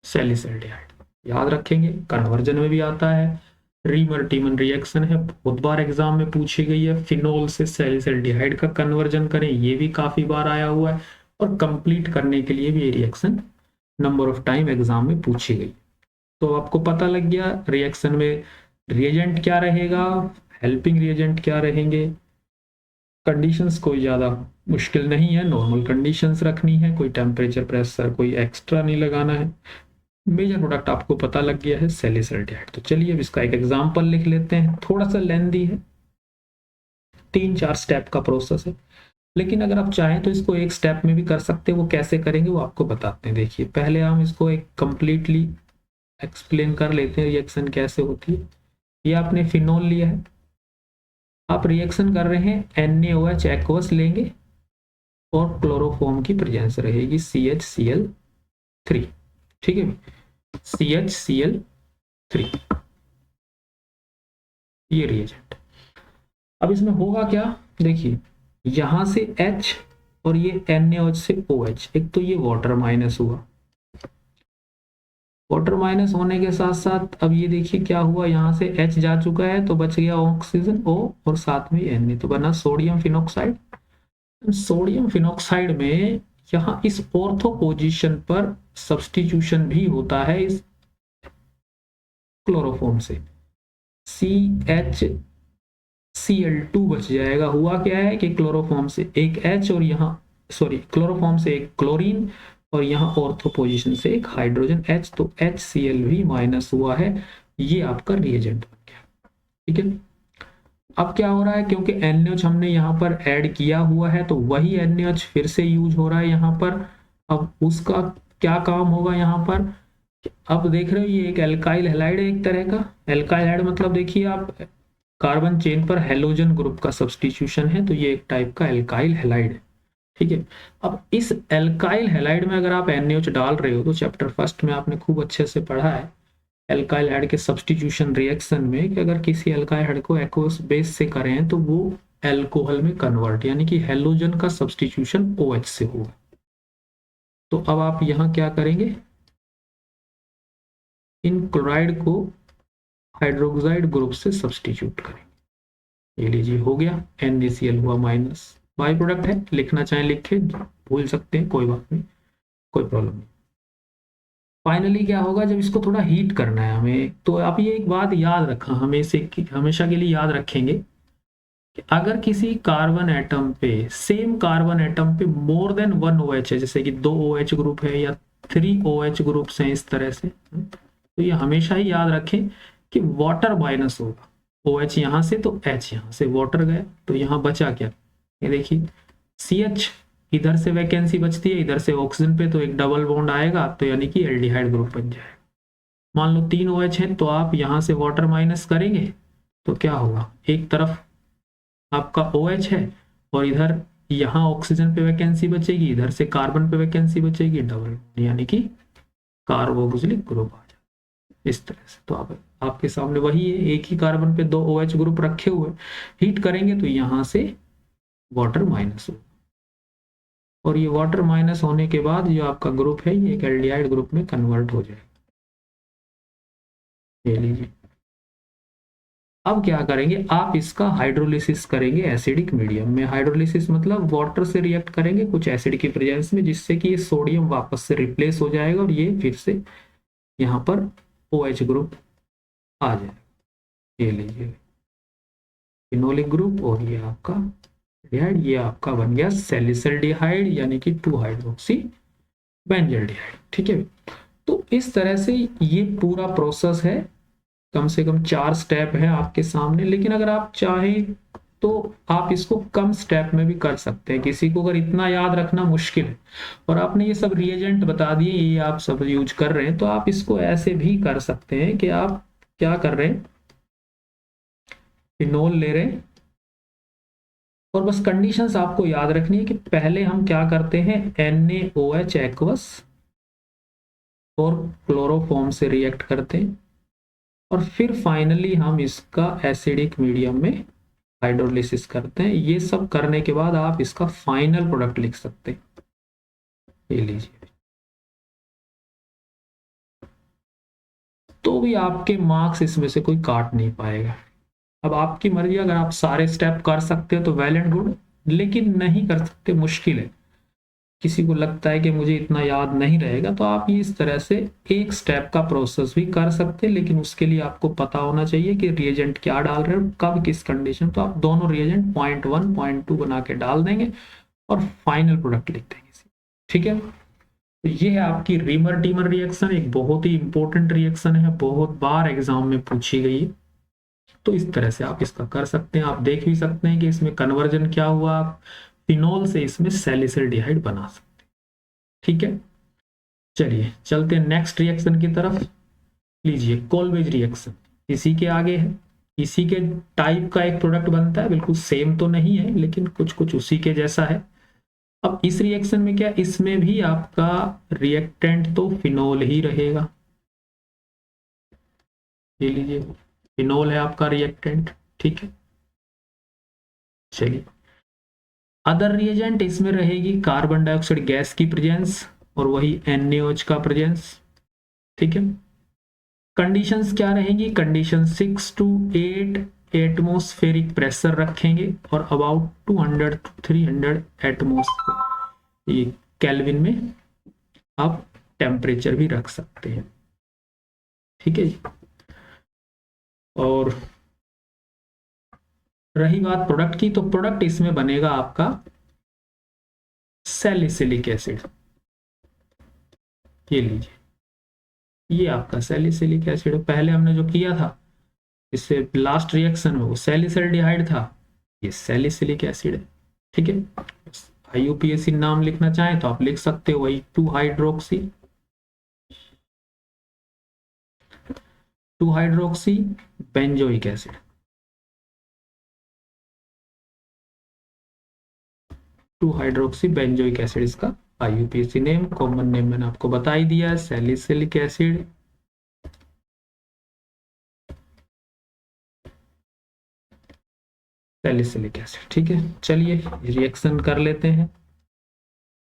सैलिसल्डिहाइड, याद रखेंगे। कन्वर्जन में भी आता है, रीमर टीमन रिएक्शन है, बहुत बार एग्जाम में पूछी गई है, फिनोल से सैलिसल्डिहाइड का कन्वर्जन करें, ये भी काफी बार आया हुआ है, और कंप्लीट करने के लिए भी ये reaction number of time exam में पूछी गई। तो आपको पता लग गया रिएक्शन में रिएजेंट क्या रहेगा, हेल्पिंग रिएजेंट क्या रहेंगे, कंडीशंस कोई ज़्यादा मुश्किल नहीं है, नॉर्मल कंडीशंस रखनी है, कोई टेम्परेचर प्रेशर कोई एक्स्ट्रा नहीं लगाना है। मेजर प्रोडक्ट आपको पता लग गया है सैलिसल्डिहाइड। तो चलिए अब इसका एक एग्जांपल लिख लेते हैं, थोड़ा सा लेंथी है, 3-4 स्टेप का प्रोसेस है, लेकिन अगर आप चाहें तो इसको एक स्टेप में भी कर सकते हैं। वो कैसे करेंगे वो आपको बताते हैं। देखिए पहले हम इसको एक कंप्लीटली एक्सप्लेन कर लेते हैं रिएक्शन कैसे होती है। ये आपने फिनोल लिया है, आप रिएक्शन कर रहे हैं, NaOH एक्वस लेंगे और क्लोरोफॉर्म की प्रेजेंस रहेगी CHCl3। ठीक है, CHCl3 ये रिएजेंट। अब इसमें होगा क्या, देखिए यहां से H और ये NaOH से OH, एक तो ये वाटर माइनस हुआ, वाटर माइनस होने के साथ साथ अब ये देखिए क्या हुआ, यहाँ से H जा चुका है तो बच गया ऑक्सीजन O और साथ में Na, तो बना सोडियम फिनॉक्साइड। सोडियम फिनॉक्साइड में यहाँ इस ऑर्थो पोजीशन पर सब्स्टिट्यूशन भी होता है इस क्लोरोफॉर्म से, CHCl2 बच जाएगा। हुआ क्या है कि क्लोरोफॉर्म से एक H और यहाँ क्लोरोफॉर्म से एक क्लोरीन और यहाँ ऑर्थो पोजीशन से एक हाइड्रोजन H, तो HCl भी माइनस हुआ है, ये आपका रिएजेंट बन गया। ठीक है, अब क्या हो रहा है, क्योंकि NaOH हमने यहाँ पर ऐड किया हुआ है तो वही NaOH फिर से यूज हो रहा है यहाँ पर। अब उसका क्या काम होगा यहाँ पर, अब देख रहे हो ये एक एल्काइल हैलाइड है, एक तरह का एल्काइल हैलाइड, मतलब देखिए आप कार्बन चेन पर हेलोजन ग्रुप का सब्स्टिट्यूशन है, तो ये एक टाइप का एल्काइल हैलाइड है। ठीक है, अब इस एल्काइल हैलाइड में अगर आप NaOH डाल रहे हो, तो चैप्टर फर्स्ट में आपने खूब अच्छे से पढ़ा है एल्काइल हैलाइड के सब्स्टिट्यूशन रिएक्शन में, कि अगर किसी एल्काइल हैलाइड को एक्वस बेस से करें तो वो एल्कोहल में कन्वर्ट, यानी कि हेलोजन का सब्स्टिट्यूशन OH से होगा। तो अब आप यहाँ क्या करेंगे, इन क्लोराइड को हाइड्रोक्साइड ग्रुप से सब्स्टिट्यूट करेंगे। ये लीजिए हो गया, NaCl हुआ माइनस, बाई प्रोडक्ट है, लिखना चाहे लिखे, भूल सकते हैं, कोई बात नहीं, कोई प्रॉब्लम नहीं। फाइनली क्या होगा, जब इसको थोड़ा हीट करना है हमें, तो आप ये एक बात याद रखा, हमेशा के लिए याद रखेंगे कि अगर किसी कार्बन एटम पे, सेम कार्बन एटम पे मोर देन 1 OH है, जैसे कि 2 OH ग्रुप है या 3 OH ग्रुप्स हैं इस तरह से, तो ये हमेशा ही याद रखें कि वाटर माइनस होगा, OH यहाँ से तो H यहाँ से, वाटर गया तो यहाँ बचा क्या, ये देखिए CH, इधर से वैकेंसी बचती है, इधर से ऑक्सीजन पे, तो एक डबल बॉन्ड आएगा, तो यानी कि एल्डिहाइड ग्रुप बन जाएगा। मान लो 3 OH है तो आप यहाँ से वाटर माइनस करेंगे तो क्या होगा, एक तरफ आपका OH है और इधर यहाँ ऑक्सीजन पे वैकेंसी बचेगी, इधर से कार्बन पे वैकेंसी बचेगी, डबल यानी कि कार्बोक्सिलिक ग्रुप आ जाए इस तरह से। तो आपके सामने वही है, एक ही कार्बन पे 2 OH ग्रुप रखे हुए, हीट करेंगे तो यहाँ से वाटर माइनस हो, और ये वाटर माइनस होने के बाद जो आपका ग्रुप है ये एक एल्डिहाइड ग्रुप में कन्वर्ट हो जाएगा। ये लीजिए, अब क्या करेंगे, आप इसका हाइड्रोलिसिस करेंगे एसिडिक मीडियम में। हाइड्रोलिसिस मतलब वाटर से रिएक्ट करेंगे कुछ एसिड की प्रेजेंस में, जिससे कि ये सोडियम वापस से रिप्लेस हो जाएगा और ये फिर से यहाँ पर OH ग्रुप आ जाएगा। ये लीजिए फिनोलिक ग्रुप, और ये आपका एल्डिहाइड, ये आपका बन गया सैलिसल्डिहाइड यानी कि 2 हाइड्रोक्सी बेंजल्डिहाइड। ठीक है, तो इस तरह से ये पूरा प्रोसेस है, कम से कम 4 स्टेप है आपके सामने। लेकिन अगर आप चाहें तो आप इसको कम स्टेप में भी कर सकते हैं। किसी को अगर इतना याद रखना मुश्किल है और आपने ये सब रिएजेंट बता दिए, ये आप सब यूज कर रहे हैं, तो आप इसको ऐसे भी कर सकते हैं कि आप क्या कर रहे हैं, फिनोल ले रहे हैं और बस कंडीशंस आपको याद रखनी है कि पहले हम क्या करते हैं, NaOH एक्वस और क्लोरोफॉर्म से रिएक्ट करते हैं और फिर फाइनली हम इसका एसिडिक मीडियम में हाइड्रोलिसिस करते हैं। ये सब करने के बाद आप इसका फाइनल प्रोडक्ट लिख सकते हैं। ये लीजिए, तो भी आपके मार्क्स इसमें से कोई काट नहीं पाएगा। अब आपकी मर्जी, अगर आप सारे स्टेप कर सकते हो तो वेल एंड गुड, लेकिन नहीं कर सकते मुश्किल है, किसी को लगता है कि मुझे इतना याद नहीं रहेगा, तो आप ये इस तरह से एक स्टेप का प्रोसेस भी कर सकते हैं। लेकिन उसके लिए आपको पता होना चाहिए कि रिएजेंट क्या डाल रहे हो, कब, किस कंडीशन। तो आप दोनों रिएजेंट 0.1 0.2 बना के डाल देंगे और फाइनल प्रोडक्ट लिख देंगे। ठीक है, तो ये है आपकी रीमर डीमर रिएक्शन, एक बहुत ही इंपॉर्टेंट रिएक्शन है, बहुत बार एग्जाम में पूछी गई है। तो इस तरह से आप इसका कर सकते हैं। आप देख भी सकते हैं कि इसमें कन्वर्जन क्या हुआ, फिनोल से इसमें सैलिसल्डिहाइड बना सकते हैं। ठीक है, चलिए चलते हैं नेक्स्ट रिएक्शन की तरफ। लीजिए कोलवेज रिएक्शन, इसी के आगे है, इसी के टाइप का एक प्रोडक्ट बनता है, बिल्कुल सेम तो नहीं है लेकिन कुछ कुछ उसी के जैसा है। अब इस रिएक्शन में क्या, इसमें भी आपका रिएक्टेंट तो फिनोल ही रहेगा। ये लीजिए, फिनोल है आपका रिएक्टेंट। ठीक है, चलिए अदर रिएजेंट इसमें रहेगी कार्बन डाइऑक्साइड गैस की प्रेजेंस और वही NaOH का प्रेजेंस। ठीक है, कंडीशंस क्या रहेंगी, कंडीशन 6 to 8 एटमॉस्फेरिक प्रेशर रखेंगे और अबाउट 200 to 300 एटमॉस्फेयर ये केल्विन में आप टेम्परेचर भी रख सकते हैं। ठीक है, और रही बात प्रोडक्ट की, तो प्रोडक्ट इसमें बनेगा आपका सैलिसिलिक एसिड। ये लीजिए, ये आपका सैलिसिलिक एसिड है। पहले हमने जो किया था इससे लास्ट रिएक्शन में वो सैलिसल्डिहाइड था, ये सैलिसिलिक एसिड है। ठीक है, IUPAC नाम लिखना चाहें तो आप लिख सकते हो, वही 2 hydroxy benzoic acid. 2 hydroxy benzoic acid इसका IUPAC नेम। कॉमन नेम मैंने आपको बता ही दिया है, सैलिसिलिक एसिड। Salicylic acid. ठीक है, चलिए रिएक्शन कर लेते हैं।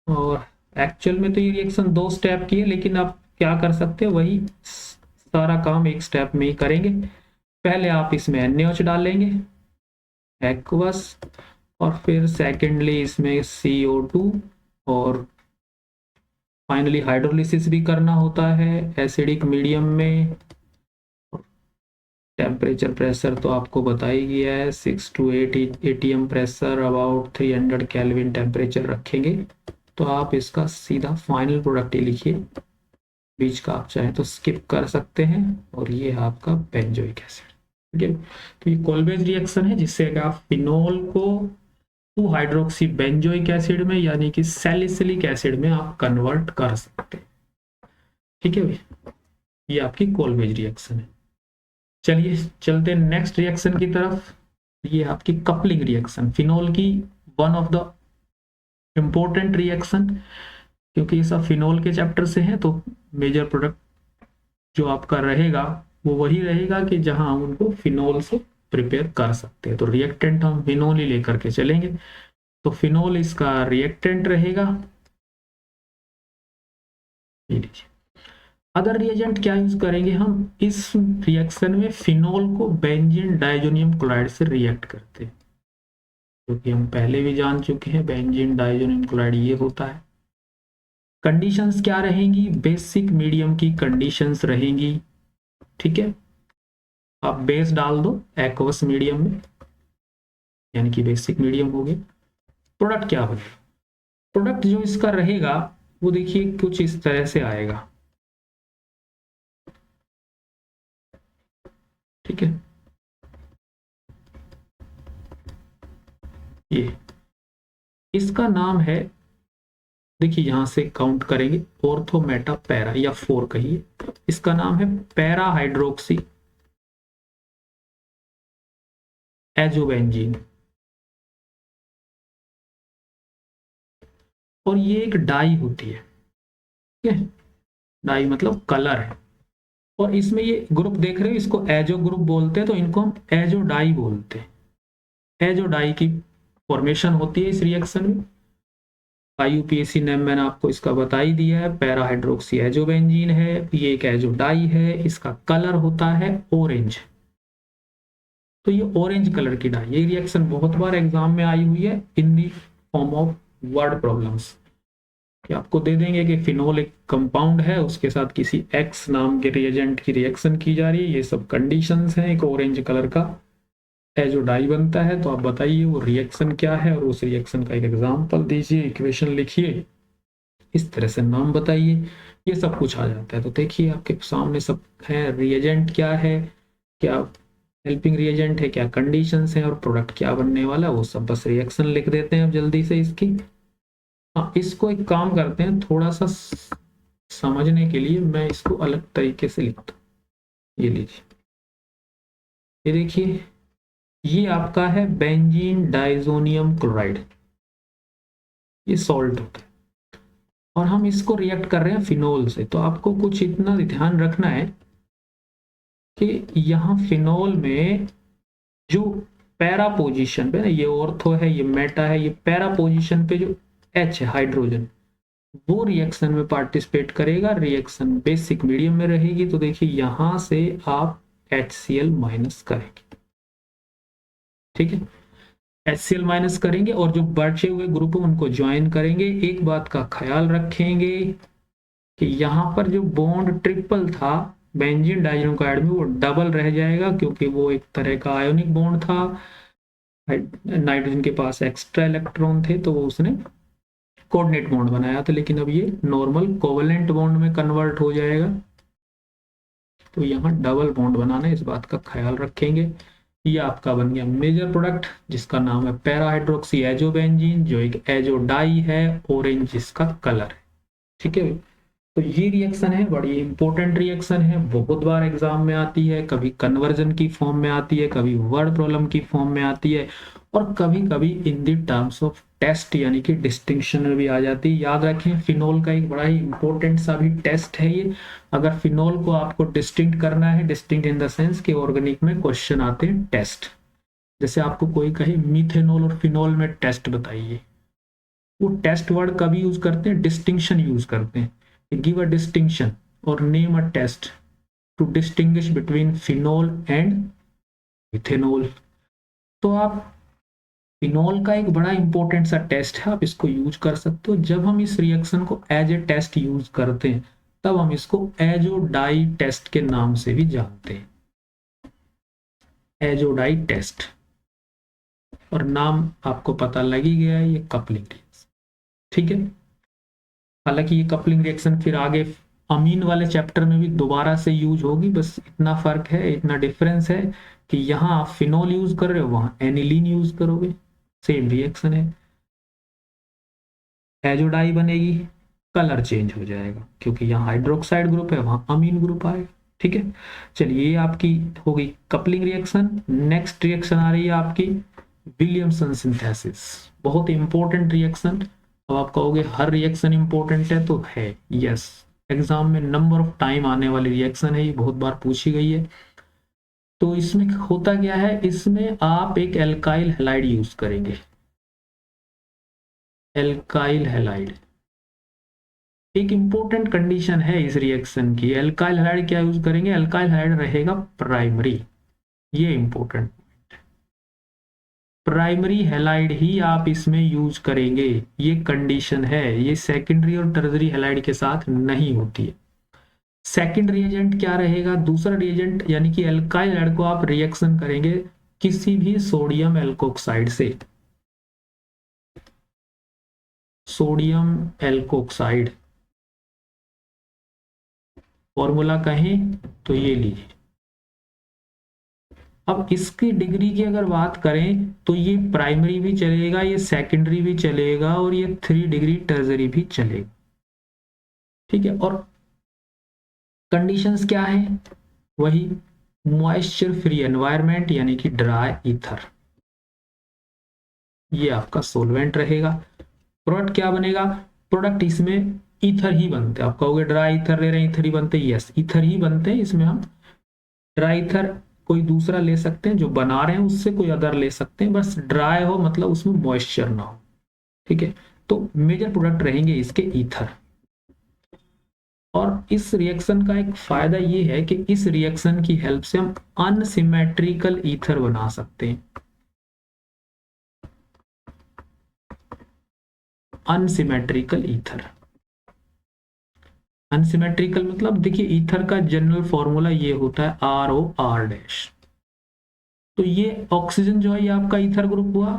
और एक्चुअल में तो ये रिएक्शन 2 स्टेप की है, लेकिन आप क्या कर सकते हैं, वही सारा काम एक स्टेप में ही करेंगे। पहले आप इसमें NaOH डालेंगे एक्वस, और फिर सेकेंडली इसमें CO2, और फाइनली हाइड्रोलिसिस भी करना होता है एसिडिक मीडियम में। टेम्परेचर प्रेशर तो आपको बता ही गया है, 6 to 8 ATM pressure, about 300 kelvin temperature रखेंगे। तो आप इसका सीधा फाइनल प्रोडक्ट ही लिखिए, बीच का आप चाहें तो स्किप कर सकते हैं। और ये है आपका बेंजोइक एसिड। ठीक है, तो ये कोलवेज रिएक्शन है, जिससे आप फिनोल को 2 हाइड्रोक्सी बेंजोइक एसिड में यानी कि सैलिसिलिक एसिड में आप कन्वर्ट कर सकते हैं। ठीक है भाई, ये आपकी कोलवेज रिएक्शन है। चलिए चलते हैं नेक्स्ट रिएक्शन की तरफ। ये आपकी कपलिंग रिएक्शन, फिनोल की one of the important reaction, क्योंकि ये सब फिनोल के चैप्टर से है, तो मेजर प्रोडक्ट जो आपका रहेगा वो वही रहेगा कि जहां हम उनको फिनोल से प्रिपेयर कर सकते हैं। तो रिएक्टेंट हम फिनोल ही लेकर के चलेंगे। तो फिनोल इसका रिएक्टेंट रहेगा। ये लीजिए। अदर रिएजेंट क्या यूज करेंगे हम इस रिएक्शन में, फिनोल को बेंजीन डाइजोनियम क्लोराइड से रिएक्ट करते हैं, क्योंकि हम पहले भी जान चुके हैं बेंजीन डाइजोनियम क्लोराइड ये होता है। कंडीशंस क्या रहेंगी, बेसिक मीडियम की कंडीशंस रहेंगी। ठीक है, आप बेस डाल दो एक्वस मीडियम में, यानी कि बेसिक मीडियम हो गया। प्रोडक्ट क्या बनेगा, प्रोडक्ट जो इसका रहेगा वो देखिए कुछ इस तरह से आएगा। ठीक है, ये इसका नाम है, देखिए यहां से काउंट करेंगे, ऑर्थो मेटा पैरा या 4 कहिए। इसका नाम है पैरा हाइड्रोक्सी एजोबेंजीन, और ये एक डाई होती है। ठीक है, डाई मतलब कलर है, और इसमें ये ग्रुप देख रहे हो, इसको एजो ग्रुप बोलते हैं, तो इनको हम एजो डाई बोलते हैं। एजो डाई की फॉर्मेशन होती है इस रिएक्शन में। IUPAC नेम मैंने आपको इसका बता ही दिया है, पैरा हाइड्रोक्सी एजोबेंजीन है, ये एक एजो डाई है, इसका कलर होता है ऑरेंज। तो ये ऑरेंज कलर की डाई, ये रिएक्शन बहुत बार एग्जाम में आई हुई है in the form of word problems, कि आपको दे देंगे कि फिनोल एक कंपाउंड है, उसके साथ किसी एक्स नाम के रिएजेंट की रिएक्शन की जा रही है, ये सब कंडीशंस हैं, एक ऑरेंज कलर का जो डाई बनता है। तो आप बताइए वो रिएक्शन क्या है, और उस रिएक्शन का एक एग्जांपल दीजिए, इक्वेशन लिखिए, इस तरह से नाम बताइए, ये सब कुछ आ जाता है। तो देखिए आपके सामने सब है, रिएजेंट क्या है, क्या हेल्पिंग रिएजेंट है, क्या कंडीशंस हैं, और प्रोडक्ट क्या बनने वाला, वो सब बस रिएक्शन लिख देते हैं अब जल्दी से इसकी। हाँ, इसको एक काम करते हैं, थोड़ा सा समझने के लिए मैं इसको अलग तरीके से लिखता हूँ। ये लीजिए, ये देखिए, ये आपका है बेंजीन डाइजोनियम क्लोराइड, ये सॉल्ट होता है, और हम इसको रिएक्ट कर रहे हैं फिनोल से। तो आपको कुछ इतना ध्यान रखना है कि यहाँ फिनोल में जो पैरा पोजीशन पे ना, ये ऑर्थो है, ये मेटा है, ये पैरा पोजीशन पे जो H है हाइड्रोजन, वो रिएक्शन में पार्टिसिपेट करेगा, रिएक्शन बेसिक मीडियम में रहेगी। तो देखिए यहां से आप HCl माइनस करेंगे। ठीक है, HCl माइनस करेंगे, और जो बचे हुए ग्रुप उनको ज्वाइन करेंगे। एक बात का ख्याल रखेंगे कि यहाँ पर जो बॉन्ड ट्रिपल था बेंजीन डाइजोनियम क्लोराइड में, वो डबल रह जाएगा, क्योंकि वो एक तरह का आयोनिक बॉन्ड था, नाइट्रोजन के पास एक्स्ट्रा इलेक्ट्रॉन थे, तो वो उसने कोऑर्डिनेट बॉन्ड बनाया था, लेकिन अब ये नॉर्मल कोवेलेंट बॉन्ड में कन्वर्ट हो जाएगा। तो यहाँ डबल बॉन्ड बनाना है, इस बात का ख्याल रखेंगे। ये आपका बन गया मेजर प्रोडक्ट, जिसका नाम है पैरा हाइड्रोक्सी एजोबेंजीन, जो एक एजो डाई है, ऑरेंज जिसका कलर है। ठीक है, तो ये रिएक्शन है, बड़ी इंपॉर्टेंट रिएक्शन है, बहुत बार एग्जाम में आती है, कभी कन्वर्जन की फॉर्म में आती है, कभी वर्ड प्रॉब्लम की फॉर्म में आती है, और कभी कभी in the terms of test यानी कि डिस्टिंक्शन में भी आ जाती है। याद रखें, फिनोल का एक बड़ा ही इंपॉर्टेंट सा भी टेस्ट है ये। अगर फिनोल को आपको डिस्टिंक्ट करना है, डिस्टिंक्ट इन द सेंस कि ऑर्गेनिक में क्वेश्चन आते हैं टेस्ट, जैसे आपको कोई कहे मीथेनॉल और फिनोल में टेस्ट बताइए, वो टेस्ट वर्ड कभी यूज करते हैं, डिस्टिंक्शन यूज करते हैं, गिव अ डिस्टिंक्शन और name a test to distinguish between phenol and methanol. तो आप फिनोल का एक बड़ा इंपॉर्टेंट सा टेस्ट है, आप इसको यूज कर सकते हो। जब हम इस रिएक्शन को एज ए टेस्ट यूज करते हैं, तब हम इसको एजोडाई टेस्ट के नाम से भी जानते हैं, एजोडाई टेस्ट। और नाम आपको पता लग ही गया है, ये कपलिंग रिएक्शन। ठीक है, हालांकि ये कपलिंग रिएक्शन फिर आगे अमीन वाले चैप्टर में भी दोबारा से यूज होगी, बस इतना फर्क है, इतना डिफरेंस है कि यहाँ आप फिनोल यूज कर रहे हो, वहां एनिलीन यूज करोगे, सेम रिएक्शन है, एजोडाई बनेगी, कलर चेंज हो जाएगा, क्योंकि यहाँ हाइड्रोक्साइड ग्रुप है, वहां अमीन ग्रुप आएगा। ठीक है, चलिए ये आपकी हो गई कपलिंग रिएक्शन। नेक्स्ट रिएक्शन आ रही है आपकी विलियमसन सिंथेसिस, बहुत इंपॉर्टेंट रिएक्शन। अब आप कहोगे हर रिएक्शन इंपॉर्टेंट है, तो है, यस, एग्जाम में नंबर ऑफ टाइम आने वाली रिएक्शन है, ये बहुत बार पूछी गई है। तो इसमें होता क्या है, इसमें आप एक एल्काइल हैलाइड यूज करेंगे, एल्काइल हैलाइड। एक इंपॉर्टेंट कंडीशन है इस रिएक्शन की, एल्काइल हैलाइड क्या यूज करेंगे, एल्काइल हैलाइड रहेगा प्राइमरी, ये इंपॉर्टेंट, प्राइमरी हैलाइड ही आप इसमें यूज करेंगे, ये कंडीशन है, ये सेकेंडरी और टर्जरी हैलाइड के साथ नहीं होती है। सेकेंड रिएजेंट क्या रहेगा, दूसरा रिएजेंट यानी कि एल्काइल हैलाइड को आप रिएक्शन करेंगे किसी भी सोडियम एल्कोक्साइड से, सोडियम एल्कोक्साइड, फॉर्मूला कहें तो ये लीजिए। अब इसकी डिग्री की अगर बात करें तो ये प्राइमरी भी चलेगा, ये सेकेंडरी भी चलेगा, और ये 3 डिग्री टर्जरी भी चलेगा, ठीक है। और कंडीशंस क्या है, वही मॉइस्चर फ्री एनवायरनमेंट यानी कि ड्राई ईथर, ये आपका सोलवेंट रहेगा। प्रोडक्ट क्या बनेगा, प्रोडक्ट इसमें ईथर ही बनते हैं। आप कहोगे ड्राई ईथर ले रहे हैं, ईथर ही बनते हैं, यस ईथर ही बनते हैं। इसमें हम ड्राई ईथर कोई दूसरा ले सकते हैं, जो बना रहे हैं उससे कोई अदर ले सकते हैं, बस ड्राई हो, मतलब उसमें मॉइस्चर ना हो, ठीक है। तो मेजर प्रोडक्ट रहेंगे इसके ईथर। और इस रिएक्शन का एक फायदा ये है कि इस रिएक्शन की हेल्प से हम अनसिमेट्रिकल ईथर बना सकते हैं, अनसिमेट्रिकल ईथर। अनसिमेट्रिकल मतलब देखिए ईथर का जनरल फॉर्मूला ये होता है ROR-। तो ये ऑक्सीजन जो है ये आपका ईथर ग्रुप हुआ।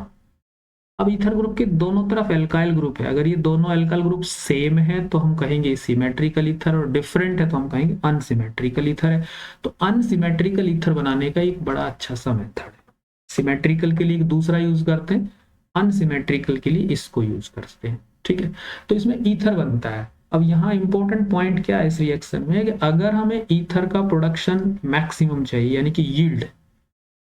अब ईथर ग्रुप के दोनों तरफ एल्काइल ग्रुप है, अगर ये दोनों एल्काइल ग्रुप सेम है तो हम कहेंगे सिमेट्रिकल ईथर, और डिफरेंट है तो हम कहेंगे अनसिमेट्रिकल ईथर है। तो अनसिमेट्रिकल ईथर बनाने का एक बड़ा अच्छा सा मेथड है। सिमेट्रिकल के लिए एक दूसरा यूज करते हैं, अनसिमेट्रिकल के लिए इसको यूज करते हैं, ठीक है। तो इसमें ईथर बनता है। अब यहाँ इंपॉर्टेंट पॉइंट क्या है इस रिएक्शन में कि अगर हमें ईथर का प्रोडक्शन मैक्सिमम चाहिए, यानी कि यील्ड,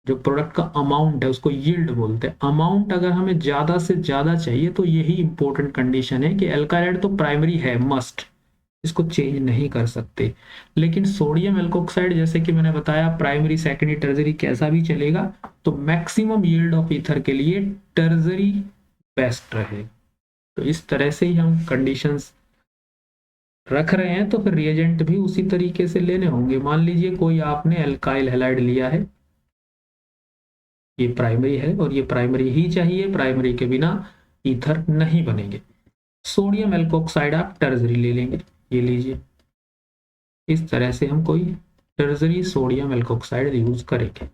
जो प्रोडक्ट का अमाउंट है उसको यील्ड बोलते हैं, अमाउंट अगर हमें ज्यादा से ज्यादा चाहिए तो यही इंपॉर्टेंट कंडीशन है कि एल्काइल तो प्राइमरी है, मस्ट, इसको चेंज नहीं कर सकते। लेकिन सोडियम एल्कोक्साइड जैसे कि मैंने बताया प्राइमरी सेकेंडरी टर्जरी कैसा भी चलेगा, तो मैक्सिमम यील्ड ऑफ ईथर के लिए टर्जरी बेस्ट रहे। तो इस तरह से ही हम कंडीशंस रख रहे हैं, तो फिर रिएजेंट भी उसी तरीके से लेने होंगे। मान लीजिए कोई आपने एल्काइल हैलाइड लिया है, ये प्राइमरी है और ये प्राइमरी ही चाहिए, प्राइमरी के बिना ईथर नहीं बनेंगे। सोडियम एल्कोक्साइड आप टर्जरी ले लेंगे, ये लीजिए, इस तरह से हम कोई टर्जरी सोडियम एल्कोक्साइड यूज करेंगे।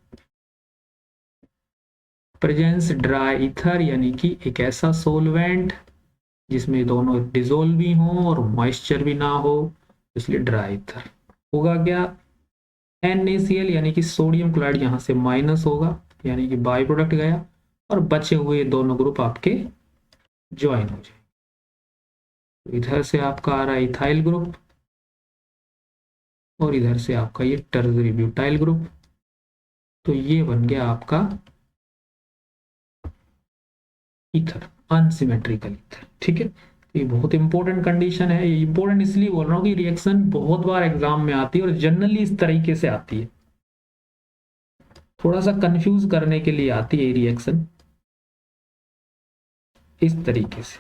प्रेजेंस ड्राई ईथर यानी कि एक ऐसा सोलवेंट जिसमें दोनों डिजोल्व भी हों और मॉइस्चर भी ना हो, इसलिए ड्राई ईथर होगा क्या, NaCl यानी कि सोडियम क्लोराइड यहाँ से माइनस होगा, यानी कि बाई प्रोडक्ट गया, और बचे हुए दोनों ग्रुप आपके ज्वाइन हो जाए। इधर से आपका आ रहा है इथाइल ग्रुप और इधर से आपका ये टर्जरी ब्यूटाइल ग्रुप, तो ये बन गया आपका ईथर, अनसिमेट्रिकल ईथर, ठीक है। ये बहुत इंपॉर्टेंट कंडीशन है, ये इंपॉर्टेंट इसलिए बोल रहा हूँ कि रिएक्शन बहुत बार एग्जाम में आती है और जनरली इस तरीके से आती है, थोड़ा सा कंफ्यूज करने के लिए आती है रिएक्शन इस तरीके से,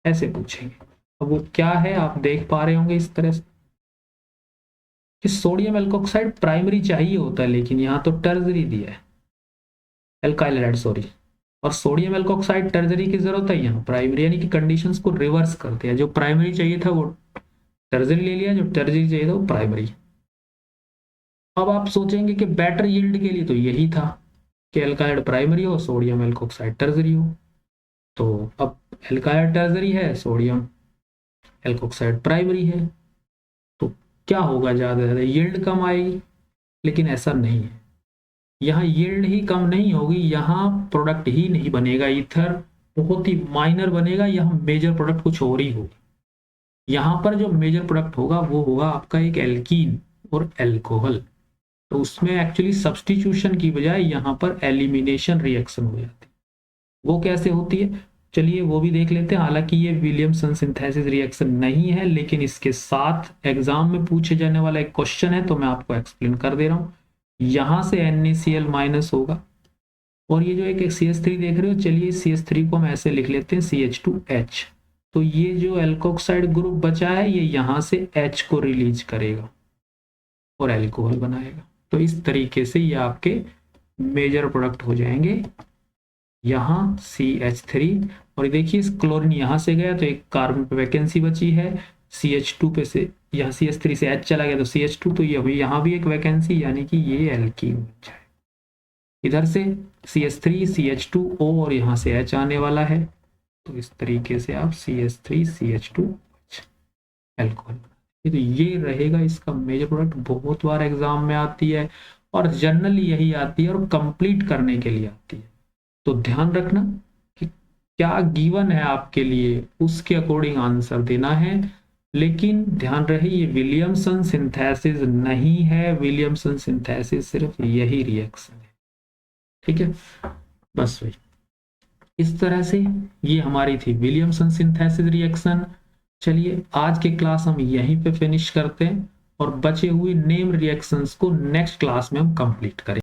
ऐसे पूछेंगे। अब वो क्या है आप देख पा रहे होंगे इस तरह से कि सोडियम एल्कोक्साइड प्राइमरी चाहिए होता है, लेकिन यहाँ तो टर्जरी दिया है, एल्काइल हैलाइड सॉरी, और सोडियम एल्कोक्साइड टर्जरी की जरूरत है यहाँ प्राइमरी, यानी कि कंडीशंस को रिवर्स करते हैं, जो प्राइमरी चाहिए था वो टर्जरी ले लिया, जो टर्जरी चाहिए था वो प्राइमरी। अब आप सोचेंगे कि बेटर यील्ड के लिए तो यही था कि एल्काइड प्राइमरी हो, सोडियम एल्कोक्साइड टर्जरी हो। तो अब एल्काइड टर्जरी है, सोडियम एल्कोक्साइड प्राइमरी है, तो क्या होगा, ज्यादा ज्यादा यील्ड कम आएगी, लेकिन ऐसा नहीं है। यहाँ यील्ड ही कम नहीं होगी, यहाँ प्रोडक्ट ही नहीं बनेगा ईथर, बहुत ही माइनर बनेगा, यहाँ मेजर प्रोडक्ट कुछ और ही होगी। यहाँ पर जो मेजर प्रोडक्ट होगा वो होगा आपका एक एल्कीन और एल्कोहल। तो उसमें एक्चुअली सब्स्टिट्यूशन की बजाय यहाँ पर एलिमिनेशन रिएक्शन हो जाती है। वो कैसे होती है चलिए वो भी देख लेते हैं। हालांकि ये विलियमसन सिंथेसिस रिएक्शन नहीं है, लेकिन इसके साथ एग्जाम में पूछे जाने वाला एक क्वेश्चन है, तो मैं आपको एक्सप्लेन कर दे रहा हूँ। यहाँ से NaCl माइनस होगा, और ये जो एक CH3 देख रहे हो, चलिए CH3 को हम ऐसे लिख लेते हैं CH2H। तो ये जो एल्कोक्साइड ग्रुप बचा है ये यहाँ से H को रिलीज करेगा और एल्कोहल बनाएगा। तो इस तरीके से ये आपके मेजर प्रोडक्ट हो जाएंगे। यहाँ CH3, और ये देखिए इस क्लोरीन यहाँ से गया तो एक कार्बन पे वैकेंसी बची है, CH2 पे से यहाँ CH3 से H चला गया तो CH2, तो ये भी यहाँ भी एक वैकेंसी, यानी कि ये एल्कीन बन जाए। इधर से CH3 CH2O और यहाँ से H आने वाला है, तो इस तरीके से आप CH3 CH2H एल्कोहल। तो ये रहेगा इसका मेजर प्रोडक्ट। बहुत बार एग्जाम में आती है और जनरली यही आती है और कंप्लीट करने के लिए आती है। तो ध्यान रखना कि क्या गिवन है आपके लिए उसके अकॉर्डिंग आंसर देना है, लेकिन ध्यान रहे ये विलियमसन सिंथेसिस नहीं है। विलियमसन सिंथेसिस सिर्फ यही रिएक्शन है, ठीक है। बस वही इस तरह से ये हमारी थी विलियमसन सिंथेसिस रिएक्शन। चलिए आज के क्लास हम यहीं पे फिनिश करते हैं और बचे हुए नेम रिएक्शंस को नेक्स्ट क्लास में हम कंप्लीट करें।